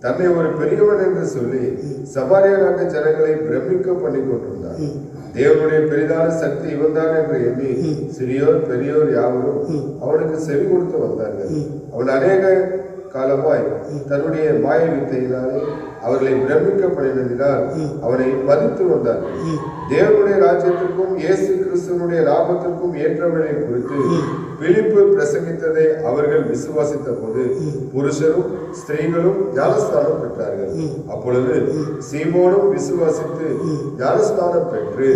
தன்னை ஒரு பெரியவன் என்று சொல்லி சமாரியா நாட்டு ஜனங்களை பிரமிக்க பண்ணி கொண்டிருந்தான். தேவனுடைய பெரிதான சக்தி இவன்தான் என்று எண்ணி சிறியோர் பெரியோர் யாவரும் அவனுக்கு செவி கொடுத்து வந்தார்கள். அவன் அநேக காலமாய் தன்னுடைய மாய வித்தையினாலே அவர்களை பிரமிக்க பண்ணினால் அவனை மதித்து வந்தார்கள். தேவனுடைய ராஜ்யத்திற்கும் இயேசு கிறிஸ்துவனுடைய நாமத்திற்கும் ஏற்றவர்களை குறித்து பிலிப்பு பிரசங்கித்ததை அவர்கள் விசுவாசித்த போது புருஷரும் ஸ்திரீகளும் ஞானஸ்தானம் பெற்றார்கள். அப்பொழுது சீமோனும் விசுவாசித்து ஞானஸ்தானம் பெற்று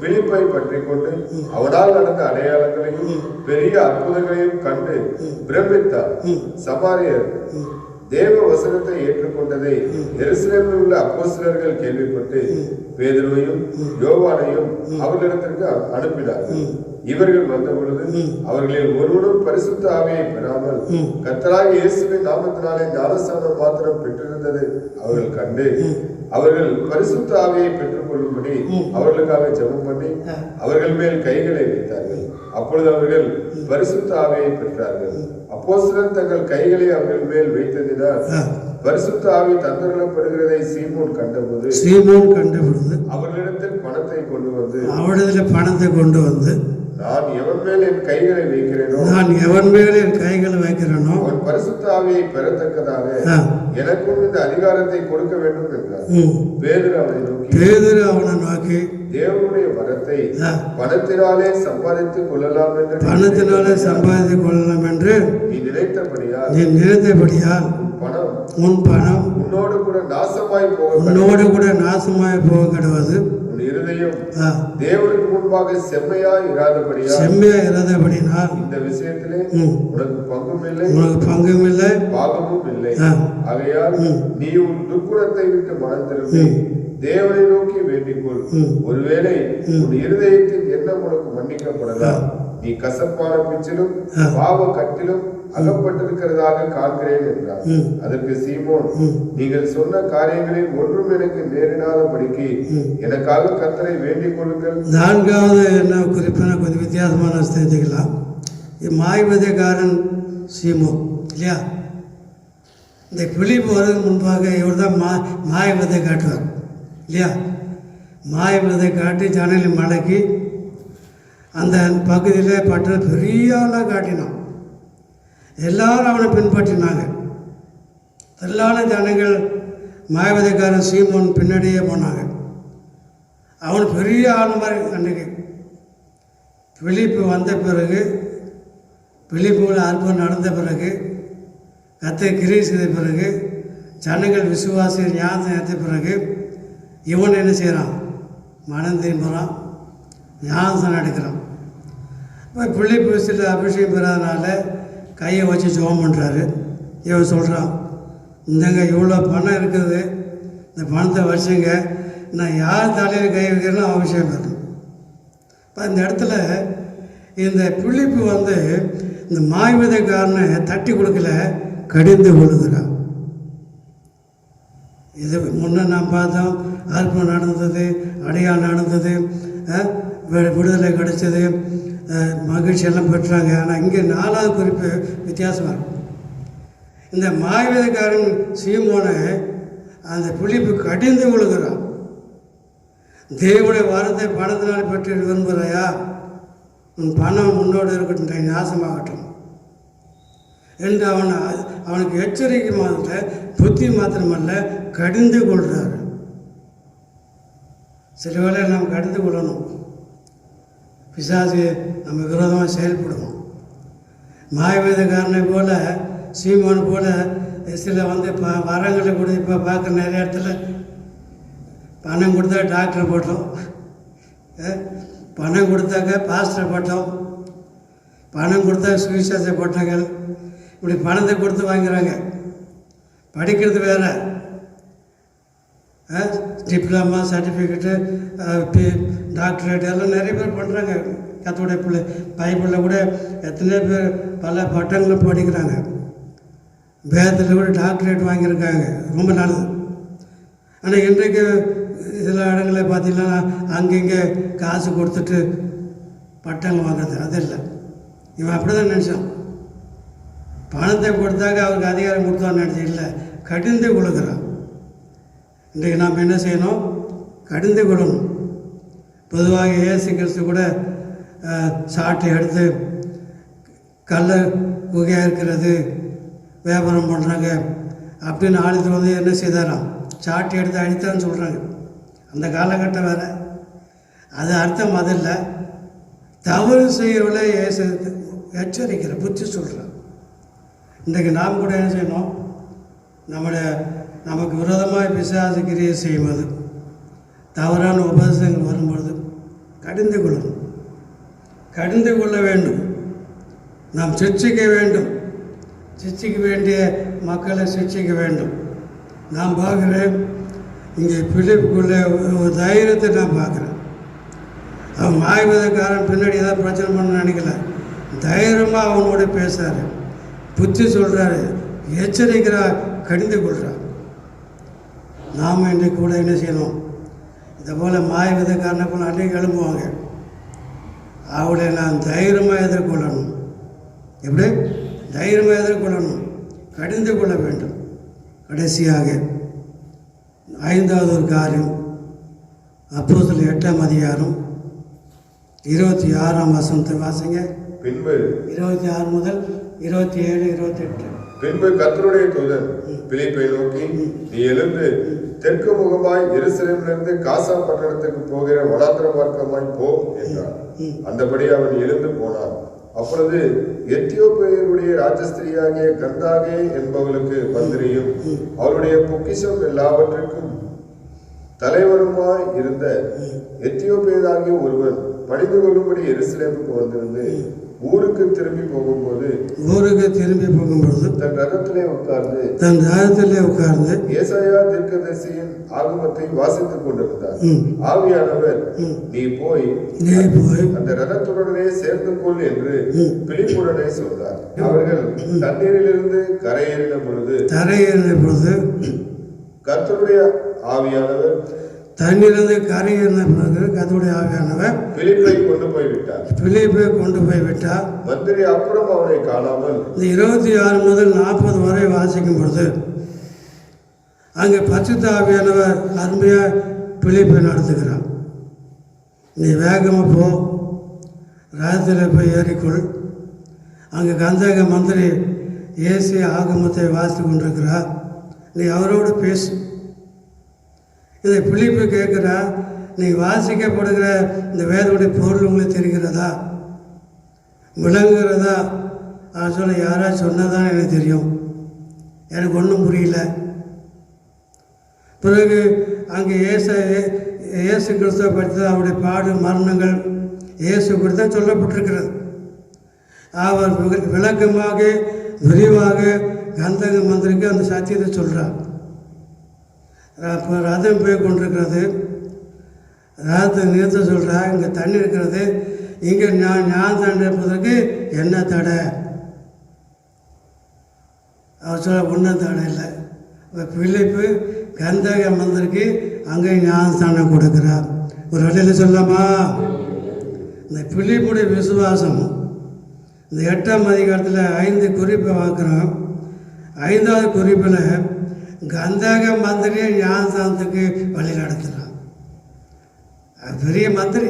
பிலிப்பை பற்றி கொண்டு அவனால் நடந்த அடையாளங்களையும் பெரிய அற்புதங்களையும் கண்டு பிரமித்தார். சமாரியர் தேவ வசனத்தை ஏற்றுக்கொண்டதை எருசலேமில் உள்ள அப்போஸ்தலர்கள் கேள்விப்பட்டு பேதுருவையும் யோவானையும் அவர்களிடத்திற்கு அனுப்பினார்கள். இவர்கள் வந்த பொழுது அவர்களில் ஒருவனும் பரிசுத்த ஆவியை பெறாமல் கர்த்தராகிய இயேசுவின் நாமத்தினாலே ஞானஸ்நானம் மாத்திரம் பெற்றிருந்தது அவர்கள் கண்டு அவர்கள் பரிசுத்த ஆவியை பெற்றுக் கொள்ளும்படி அவர்களுக்காக ஜெபம் பண்ணி அவர்கள் மேல் கைகளை வைத்தார்கள். அப்பொழுது அவர்கள் பரிசுத்த ஆவியை பெற்றார்கள். அப்போஸ்தலர் தங்கள் கைகளை அவர்கள் மேல் வைத்ததினால் பரிசுத்த ஆவி தந்தரப்படுகிறதை சீமோன் கண்டபோது அவர்களிடத்தில் பணத்தை கொண்டு வந்து நான் எவன் மேல் என் கைகளை வைக்கிறேனோ அவன் பரிசுத்த ஆவியை பெறத்தக்கதாக எனக்கும் இந்த அதிகாரத்தை கொடுக்க வேண்டும் என்றார். பேதுரு அவனை நோக்கி தேவனுடைய வரத்தை பணத்தினாலே சம்பாதித்துக் கொள்ளலாம் என்று நீ நினைத்தபடியால் உன் பணம் உன்னோடு கூட நாசமாய் போக கிடவது. தேவனுக்கு முன்பாக செம்மையாய் இராதபடினால் இந்த விஷயத்திலே உனக்கு பங்கும் இல்லை பாகமும் இல்லை. ஆகையால் நீ உன் துர்க்குணத்தை விட்டு மனம் திரும்பி தேவனை நோக்கி வேண்டிக்கொள். ஒருவேளை உன் இருதயத்தின் எண்ணம் உனக்கு மன்னிக்கப்படலாம். நீ கசப்பான பிச்சிலும் பாவ கட்டிலும் அகப்பட்டிருக்கிறதாக காண்கிறேன் என்றார். அதற்கு சீமோன், நீங்கள் சொன்ன காரியங்களில் ஒன்றும் எனக்கு நேரிடாதபடிக்கு எனக்காக கர்த்தரை வேண்டிக் கொள்ளுங்கள். 4வது என்ன குறிப்பான கொஞ்சம் வித்தியாசமான தெரிஞ்சுக்கலாம். மாய்வதைக்காரன் சீமோன் இல்லையா? இந்த பிலிப்பு வரதுக்கு முன்பாக இவர் தான் மாய்வதை காட்டுவார் இல்லையா? மாய்வதை காட்டி ஜனலை மடக்கி அந்த பகுதியில் பட்ட பெரிய ஆளாக காட்டினான். எல்லாரும் அவனை பின்பற்றினாங்க. திரளான ஜனங்கள் மாயவதைக்காரன் சீமோன் பின்னாடியே போனாங்க. அவன் பெரிய ஆள் மாதிரி அன்றைக்கு பிலிப்பு வந்த பிறகு, பிலிப்புல அற்புதம் நடந்த பிறகு, கர்த்தர் கிரியை செய்த பிறகு, ஜனங்கள் விசுவாசி ஞானத்தை எடுத்த பிறகு இவன் என்ன செய்கிறான்? மனம் திரும்புகிறான், ஞானத்தை எடுக்கிறான். இப்போ பிலிப்பு சில அபிஷேகம் பெறாதனால கையை வச்சு ஜெபம் பண்ணுறாரு. இவன் சொல்கிறான், இந்தங்க இவ்வளோ பணம் இருக்குது, இந்த பணத்தை வச்சுங்க, நான் யார் தலையில் கை வைக்கிறேன்னு அவசியம் வரணும். இப்போ இந்த இடத்துல இந்த பிலிப்பு வந்து இந்த மாய்வதைக்காரனை தட்டி கொடுக்கல, கடிந்து கொள்ளுகிறான். இது முன்னே நாம் பார்த்தோம், அற்புதம் நடந்தது, அடையாளம் நடந்தது, விடுதலை கிடைச்சது, மகிழ்ச்சி எல்லாம் பெற்றாங்க. ஆனால் இங்கே 4வது குறிப்பு வித்தியாசமாக இருக்கும். இந்த மாய்வதைக்காரன் சீமோனை அந்த பிலிப்பு கடிந்து கொள்கிறான். தேவனுடைய வாரத்தை பணத்தினால் பெற்று விரும்புகிறாயா? உன் பணம் முன்னோடு இருக்கட்டும், நாசமாகட்டும் என்று அவனுக்கு எச்சரிக்கை மாத்திர புத்தி மாத்திரமல்ல, கடிந்து கொள்கிறார். சில வேளை நாம் கடிந்து கொள்ளணும். பிசாசு நம்ம விரோதமாக செயல்படுவோம். மாயவேதக்காரனை போல சீமோன் போல சில வந்து வரங்களை கூட இப்போ பார்க்குற நிறைய இடத்துல பணம் கொடுத்தா டாக்டர் போட்டோம், பணம் கொடுத்தாக்க பாஸ்டர் போட்டோம், பணம் கொடுத்தா சுவிசேஷ போட்டாங்க. இப்படி பணத்தை கொடுத்து வாங்குறாங்க. படிக்கிறது வேறு, டிப்ளமா சர்டிஃபிகேட்டு டாக்டரேட் எல்லாம் நிறைய பேர் பண்ணுறாங்க. கத்தோடைய பிள்ளை பைபிளில் கூட எத்தனையோ பேர் பல பட்டங்களும் படிக்கிறாங்க. வேதத்தில் கூட டாக்டரேட் வாங்கியிருக்காங்க, ரொம்ப நல்லது. ஆனால் இன்றைக்கு சில இடங்களில் பார்த்திங்கன்னா அங்கங்கே காசு கொடுத்துட்டு பட்டங்கள் வாங்குறது அது இல்லை. இவன் அப்படி தான் நினச்சான். பணத்தை கொடுத்தாக்க அவருக்கு அதிகாரம் கொடுத்தான்னு நினச்சி இல்லை, கடிந்து கொள்கிறான். இன்றைக்கு நாம் என்ன செய்யணும்? கடிந்து கொள்ளணும். பொதுவாக இயேசு கிறிஸ்து கூட சாட்டை எடுத்து கல்ல குகையாக இருக்கிறது வியாபாரம் பண்ணுறாங்க அப்படின்னு ஆளுக்கு வந்து என்ன செய்தாராம்? சாட்டை எடுத்து அடித்தான்னு சொல்கிறாங்க. அந்த காலகட்டம் வேறு. அது அர்த்தம் அதில்லை. தவறு செய்யறவளை இயேசு எச்சரிக்கிற புத்தி சொல்கிறான். இன்றைக்கு நாம் கூட என்ன செய்யணும்? நமக்கு விரோதமாக பிசாசு கிரியை செய்வது, தவறான உபதேசங்கள் வரும்பொழுது கடிந்து கொள்ளணும். கடிந்து கொள்ள வேண்டும். நாம் சிக்ஷிக்க வேண்டும். சிக்ஷிக்க வேண்டிய மக்களை சிக்ஷிக்க வேண்டும். நான் பார்க்குறேன், இங்கே பிலிப்புக்குள்ளே ஒரு தைரியத்தை நான் பார்க்குறேன். அவன் மாய்வதற்காரன் பின்னாடி ஏதாவது பிரச்சனை பண்ண நினைக்கல, தைரியமாக அவனோட பேசுகிறாரு, புத்தி சொல்கிறாரு, எச்சரிக்கிறார், கடிந்து கொள்கிறார். நாம் இன்றைக்கு கூட என்ன செய்யணும்? இதை போல் மாய்வதற்காரனை போல் அன்றைக்கு எழும்புவாங்க. அவளை நான் தைரியமாக எதிர்கொள்ளணும். எப்படி? தைரியமாக எதிர்கொள்ளணும், கடிந்து கொள்ள வேண்டும். கடைசியாக 5வது ஒரு காரியம், அப்போஸ்தலர் 8ஆம் அதிகாரம் 26ஆம் வசனத்தை வாசிங்க. பின்பு 26 முதல் 27, 28. பின்பு கர்த்தருடைய தூதன் பிலிப்பை நோக்கி, நீ எழுந்து தெற்கு முகமாய் எருசலேமிலிருந்து காசா பட்டணத்துக்கு போகிற வனாந்திர மார்க்கமாய் போ என்றார். அந்தபடி அவன் எழுந்து போனான். அப்பொழுது எத்தியோப்பியருடைய ராஜஸ்திரியாகிய கந்தாகே என்பவளுக்கு மந்திரியும் அவருடைய பொக்கிஷம் எல்லாவற்றிற்கும் தலைவருமாய் இருந்த எத்தியோப்பியராகிய ஒருவன் பணிந்து கொள்ளும்படி எருசலேமுக்கு வந்திருந்து ஊருக்கு திரும்பி போகும்போது தன் ரதத்திலே உட்கார்ந்து ஏசாயா தீர்க்கதரிசியின் ஆகமத்தை வாசித்துக் கொண்டிருந்தார். ஆவியானவர், நீ போய் அந்த ரதத்துடனே சேர்ந்து கொள் என்று பிலிப்புடனே சொன்னார். அவர்கள் தண்ணீரிலிருந்து கரையேறின பொழுது கர்த்தருடைய ஆவியானவர் தண்ணிலிருந்து கரையேறின பிறகு கர்த்தருடைய ஆவியானவர் பிலிப்பை கொண்டு போய் விட்டார். மந்திரி அப்புறம் அவரை காணாமல். இந்த 26 முதல் 40 வரை வாசிக்கும் பொழுது அங்கே பரிசுத்த ஆவியானவர் அருமையாக பிலிப்பை நடத்துகிறார். நீ வேகமாக போ, ரதத்தில் போய் ஏறிக்கொள். அங்கே கந்தக மந்திரி இயேசு ஆகமத்தை வாசித்து கொண்டிருக்கிறார். நீ அவரோடு பேசு. இதை பிலிப்பு கேட்குறா, நீ வாசிக்கப்படுகிற இந்த வேதனுடைய பொருள் உங்களுக்கு தெரிகிறதா, விளங்குகிறதா? சொல்ல யாராவது சொன்னதான் எனக்கு தெரியும், எனக்கு ஒன்றும் புரியல. பிறகு அங்கே இயேசு கிறிஸ்துவை பற்றி அவருடைய பாடு மரணங்கள் இயேசு குறித்து சொல்லப்பட்டிருக்கிறது. அவர் விளக்கமாக விரிவாக கந்தக மந்திரிக்கு அந்த சத்தியத்தை சொல்கிறான். இப்போ ரதம் போய் கொண்டிருக்கிறது, ரதத்தை நிறுத்த சொல்கிறா. இங்கே தண்ணி இருக்கிறது, இங்கே ஞான் தண்ணி இருப்பதற்கு என்ன தடை? அவர் சொல்ல ஒன்றும் தடை இல்லை. இப்போ பிலிப்பு கந்தக மந்திரிக்கு அங்கே ஞானஸ்தானம் கொடுக்குறார். ஒரு வழியில் சொல்லாமா? இந்த பிலிப்புடைய விசுவாசம் இந்த 8ஆம் அதிகாரத்தில் 5 குறிப்பை பார்க்குறோம். 5வது குறிப்பில் கந்தக மந்திரியை ஞானஸ்தானத்துக்கு வழி நடத்துகிறான். அது பெரிய மந்திரி.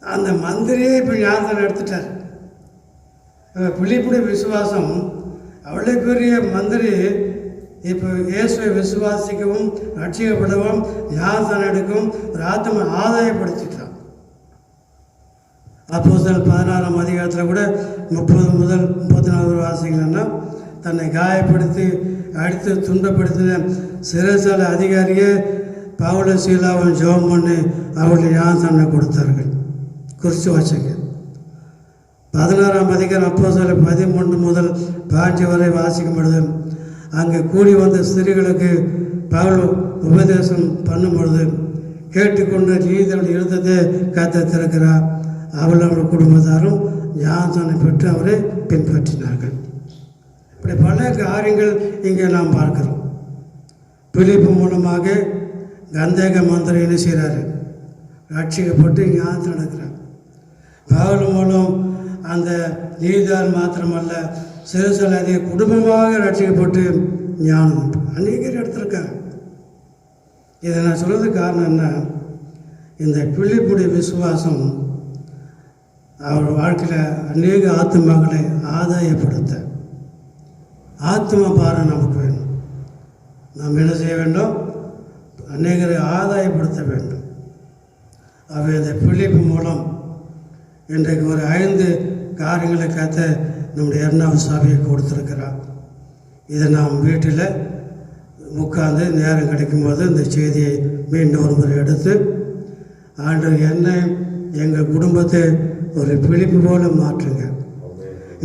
அந்த மந்திரியே இப்போ ஞானஸ்தானம் எடுத்துட்டார். இப்போ பிலிப்புடைய விசுவாசம் அவ்வளோ பெரிய மந்திரி இப்போ இயேசுவை விசுவாசிக்கவும் ரட்சிக்கப்படவும் ஞானஸ்தானம் எடுக்கவும் ஒரு ஆத்மா ஆதாயப்படுத்திட்டான். அப்போஸ்தலர் 16ஆம் அதிகாரத்தில் கூட 30 முதல் 34 வாசிக்கலன்னா, தன்னை காயப்படுத்தி அடித்து துன்பப்படுத்தின சிறைசாலை அதிகாரியே பவுல சீலாவும் ஜெபம் பண்ணி அவர்களுக்கு ஞானஸ்தானம் கொடுத்தார்கள். குறித்து வச்சுங்க. 16ஆம் அதிகாரம் அப்போஸ்தலர் 13 முதல் 15 வரை வாசிக்கும் பொழுது, அங்கே கூடி வந்த ஸ்திரீகளுக்கு பவுல் உபதேசம் பண்ணும் பொழுது கேட்டுக்கொண்டு நீதியுடைய இருந்ததை காத்த திறக்கிறார். அவளோட குடும்பத்தாரும் ஞானஸ்தானம் பெற்று அவரை பின்பற்றினார்கள். இப்படி பல காரியங்கள் இங்கே நாம் பார்க்கிறோம். பிலிப்பு மூலமாக கந்தக மந்திரி என்ன செய்கிறாரு? ரட்சிக்கப்பட்டு ஞானஸ்தானம் எடுக்கிறார். பவுல் மூலம் அந்த நீதியால் மாத்திரமல்ல, சிறுசல் அதிக குடும்பமாக ரட்சிக்கப்பட்டு ஞானம் அநேகர் எடுத்திருக்காங்க. இதை நான் சொல்கிறதுக்கு காரணம் என்ன? இந்த பிலிப்புடைய விசுவாசம் அவர் வாழ்க்கையில் அநேக ஆத்மாக்களை ஆதாயப்படுத்த, ஆத்மா பாரம் நமக்கு வேணும். நாம் என்ன செய்ய வேண்டும்? அநேகரை ஆதாயப்படுத்த வேண்டும். அவை இந்த பிலிப்பு மூலம் இன்றைக்கு ஒரு 5 காரியங்களை கற்று நம்முடைய 2வது சாவியை கொடுத்துருக்கிறார். இதை நாம் வீட்டில் உட்கார்ந்து நேரம் கிடைக்கும்போது இந்த செய்தியை மீண்டும் ஒரு முறை எடுத்து, ஆண்டவர் என்னை எங்கள் குடும்பத்தை ஒரு பிலிப்பு போல மாற்றுங்க.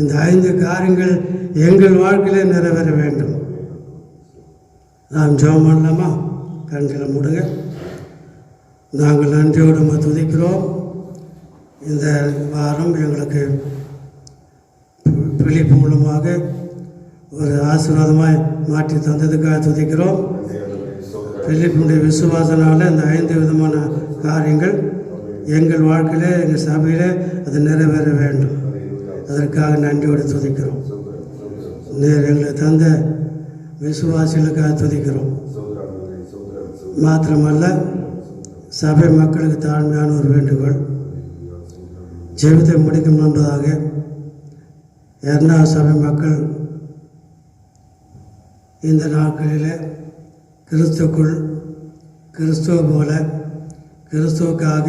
இந்த 5 காரியங்கள் எங்கள் வாழ்க்கையிலே நிறைவேற வேண்டும். நாம் ஜெபம் பண்ணலாமா? கண்களை மூடுங்க. நாங்கள் நன்றியோடு துதிக்கிறோம். இந்த வாரம் எங்களுக்கு பிலிப்பு மூலமாக ஒரு ஆசீர்வாதமாய் மாற்றி தந்ததுக்காக துதிக்கிறோம். பிலிப்புடைய விசுவாசனால் இந்த 5 விதமான காரியங்கள் எங்கள் வாழ்க்கையிலே, எங்கள் சபையிலே அது நிறைவேற வேண்டும். அதற்காக நன்றியோடு துதிக்கிறோம். நேர் எங்களை தந்த விசுவாசிகளுக்காக துதிக்கிறோம். மாத்திரமல்ல, சபை மக்களுக்கு தாழ்மையான ஒரு வேண்டுகோள். ஜெபத்தை முடிக்கும் என்பதாக 2வது சபை மக்கள் இந்த நாட்களில் கிறிஸ்துக்குள், கிறிஸ்துவ போல, கிறிஸ்துவுக்காக,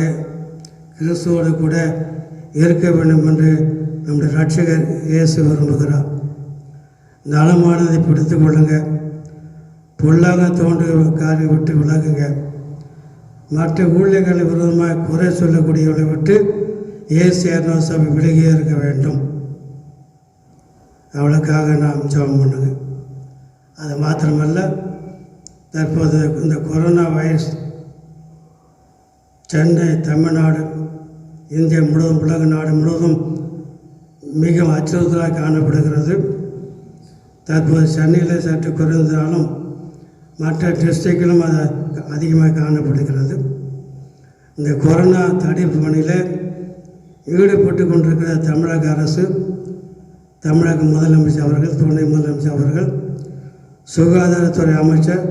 கிறிஸ்துவோடு கூட இருக்க வேண்டும் என்று நம்முடைய ரட்சகர் இயேசு விரும்புகிறார். நலமானதை பிடித்து கொள்ளுங்க. பொல்லாக தோன்றுகிற காரியம் விட்டு விலகுங்க. மற்ற ஊழியர்களை விரோதமாக குறை சொல்லக்கூடியவர்களை விட்டு இயேசு 2வது சபை விலகியே இருக்க வேண்டும். அவளுக்காக நாம் ஜெபம் பண்ணுங்க. அது மாத்திரமல்ல, தற்போது இந்த corona virus Chennai, Tamil Nadu, India முழுவதும், உலக நாடு முழுவதும் மிக அச்சுறுத்தலாக காணப்படுகிறது. தற்போது சென்னையில் சற்று குறைந்தாலும் மற்ற டிஸ்ட்ரிக்டிலும் அது அதிகமாக காணப்படுகிறது. இந்த கொரோனா தடுப்பு பணியில் ஈடுபட்டு கொண்டிருக்கிற தமிழக அரசு, தமிழக முதலமைச்சர் அவர்கள், துணை முதலமைச்சர் அவர்கள், சுகாதாரத்துறை அமைச்சர்,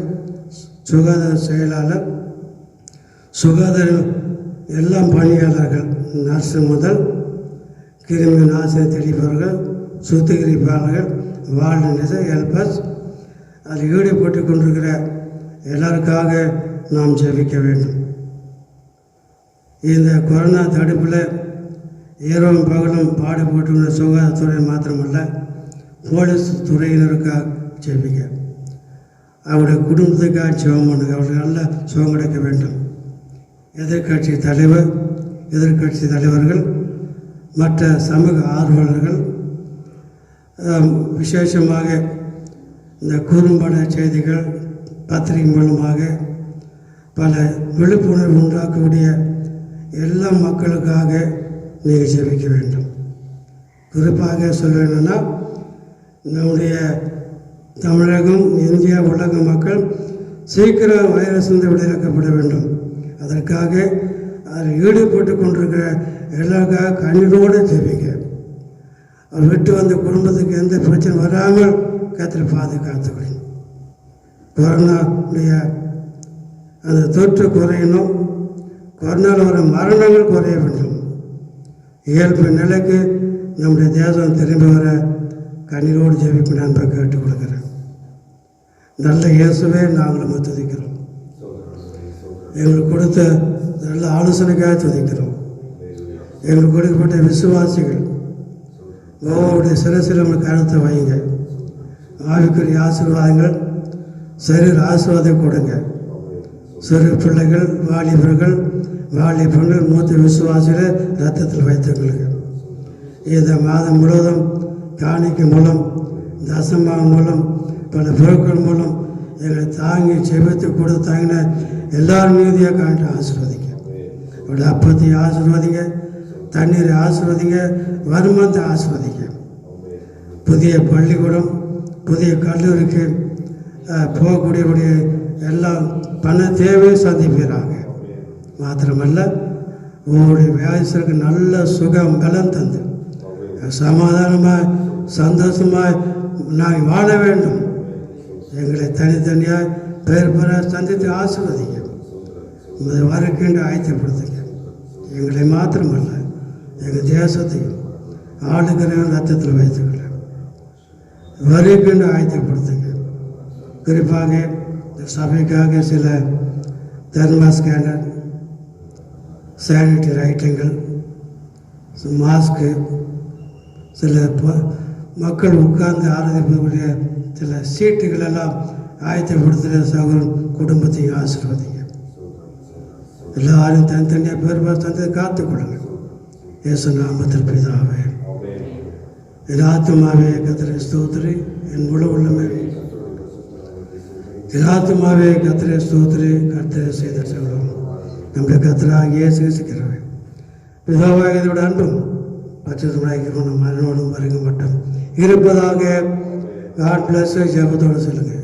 சுகாதார செயலாளர், சுகாதார எல்லாம் பணியாளர்கள், நர்ஸு முதல் கிருமி நாசினி தெளிப்பவர்கள், சுத்திகரிப்பாளர்கள், வார்டு ஹெல்பர்ஸ், அதில் ஈடுபட்டு கொண்டிருக்கிற எல்லாருக்காக நாம் ஜெபிக்க வேண்டும். இந்த கொரோனா தடுப்பில் இரவும் பகலும் பாடுபட்டுள்ள சுகாதாரத்துறை மாத்திரமல்ல, போலீஸ் துறையினருக்காக ஜெபிக்க, அவருடைய குடும்பத்துக்காக ஜெபம் பண்ணுங்க. அவர்கள் நல்ல சுகம் கிடைக்க வேண்டும். எதிர்கட்சி தலைவர்கள், மற்ற சமூக ஆர்வலர்கள், விசேஷமாக இந்த குறும்பட செய்திகள் பத்திரிகை மூலமாக பல விழிப்புணர்வு உண்டாக்கக்கூடிய எல்லா மக்களுக்காக நீங்கள் ஜெபிக்க வேண்டும். குறிப்பாக சொல்ல வேணும்னா நம்முடைய தமிழகம், இந்தியா, உலக மக்கள் சீக்கிரம் வைரஸிலிருந்து விடுவிக்கப்பட வேண்டும். அதற்காக அதில் ஈடுபட்டு கொண்டிருக்கிற எல்லாருக்காக கண்ணீரோடு ஜெபிங்க. அவர் விட்டு வந்த குடும்பத்துக்கு எந்த பிரச்சனை வராமல் கர்த்தர் பாதுகாத்துக்கணும். கொரோனாவுடைய அந்த தொற்று குறையணும். கொரோனாவில் வர மரணங்கள் குறைய வேண்டும். இயல்பு நிலைக்கு நம்முடைய தேசம் திரும்பி வர கண்ணீரோடு ஜெபிக்க நண்பை கேட்டுக் கொடுக்குறேன். நல்ல இயேசுவே நாங்களும் துதிக்கிறோம். எங்களுக்கு கொடுத்த நல்ல ஆலோசனைக்காக துதிக்கிறோம். எங்களுக்கு கொடுக்கப்பட்ட விசுவாசிகள் ஒவ்வொருடைய சிறசில் உங்களுக்கு கருத்தை வைங்க. ஆவிக்குரிய ஆசீர்வாதங்கள், சரீர ஆசீர்வாதம் கொடுங்க. சிறு பிள்ளைகள், வாலிபர்கள், மூத்த விசுவாசிகளை ரத்தத்தில் வைத்துக்கொள்ளுங்க. இந்த மாதம் முழுவதும் காணிக்கை மூலம், தசமாகம் மூலம், பல பொருட்கள் மூலம் எங்களை தாங்கி செபித்து கொடுத்து தாங்கின எல்லாரும் மீதியாக காண்ட்டு ஆசீர்வதிங்க. அவருடைய அப்பத்தை ஆசீர்வதிங்க, தண்ணீரை ஆசீர்வதிங்க, வருமானத்தை ஆசீர்வதிங்க. புதிய பள்ளிக்கூடம், புதிய கல்லூரிக்கு போகக்கூடிய எல்லாம் பண தேவையை சந்திப்பீராங்க. மாத்திரமல்ல, உங்களுடைய வியாதிசருக்கு நல்ல சுகம் பலம் தந்து சமாதானமாய் சந்தோஷமாய் நாங்கள் வாழ வேண்டும். எங்களை தனித்தனியாக பெயர் பெற சந்தித்து ஆசீர்வதிங்க. வருகின்ற ஆயத்தப்படுத்துங்க. எங்களை மாத்திரமல்ல, எங்கள் தேசத்தையும் ஆளுகிறவன் ரத்தத்தில் வைத்துக்கொள்ள வருகின்ற ஆயத்தப்படுத்துங்க. குறிப்பாக இந்த சபைக்காக சில தெர்மா ஸ்கேனர், சானிட்டரி ஐட்டங்கள், மாஸ்க்கு, சில மக்கள் உட்கார்ந்து ஆராதிக்கக்கூடிய சில சீட்டுகள் எல்லாம் ஆயத்தப்படுத்துகிற சகோதரன் குடும்பத்தையும் ஆசீர்வதிங்க. எல்லாரும் தனித்தனியாக பேர் தந்தை காத்துக்கொள்ளுங்க. இயேசு நாமத்தில் பிதாவே. என் ஆத்துமாவே கர்த்தரை ஸ்தோத்திரி, என் முழு உள்ளமே என் ஆத்துமாவே கர்த்தரை ஸ்தோத்திரி, கர்த்தரை செய்த சொல்லும் நம்முடைய கர்த்தராக இயேசு கிறிஸ்து பிதாவாக இதோட அன்பும் பச்சை மரணோடும் வருங்க மட்டும் இருப்பதாக. God bless. ஜெபத்தோடு சொல்லுங்கள்.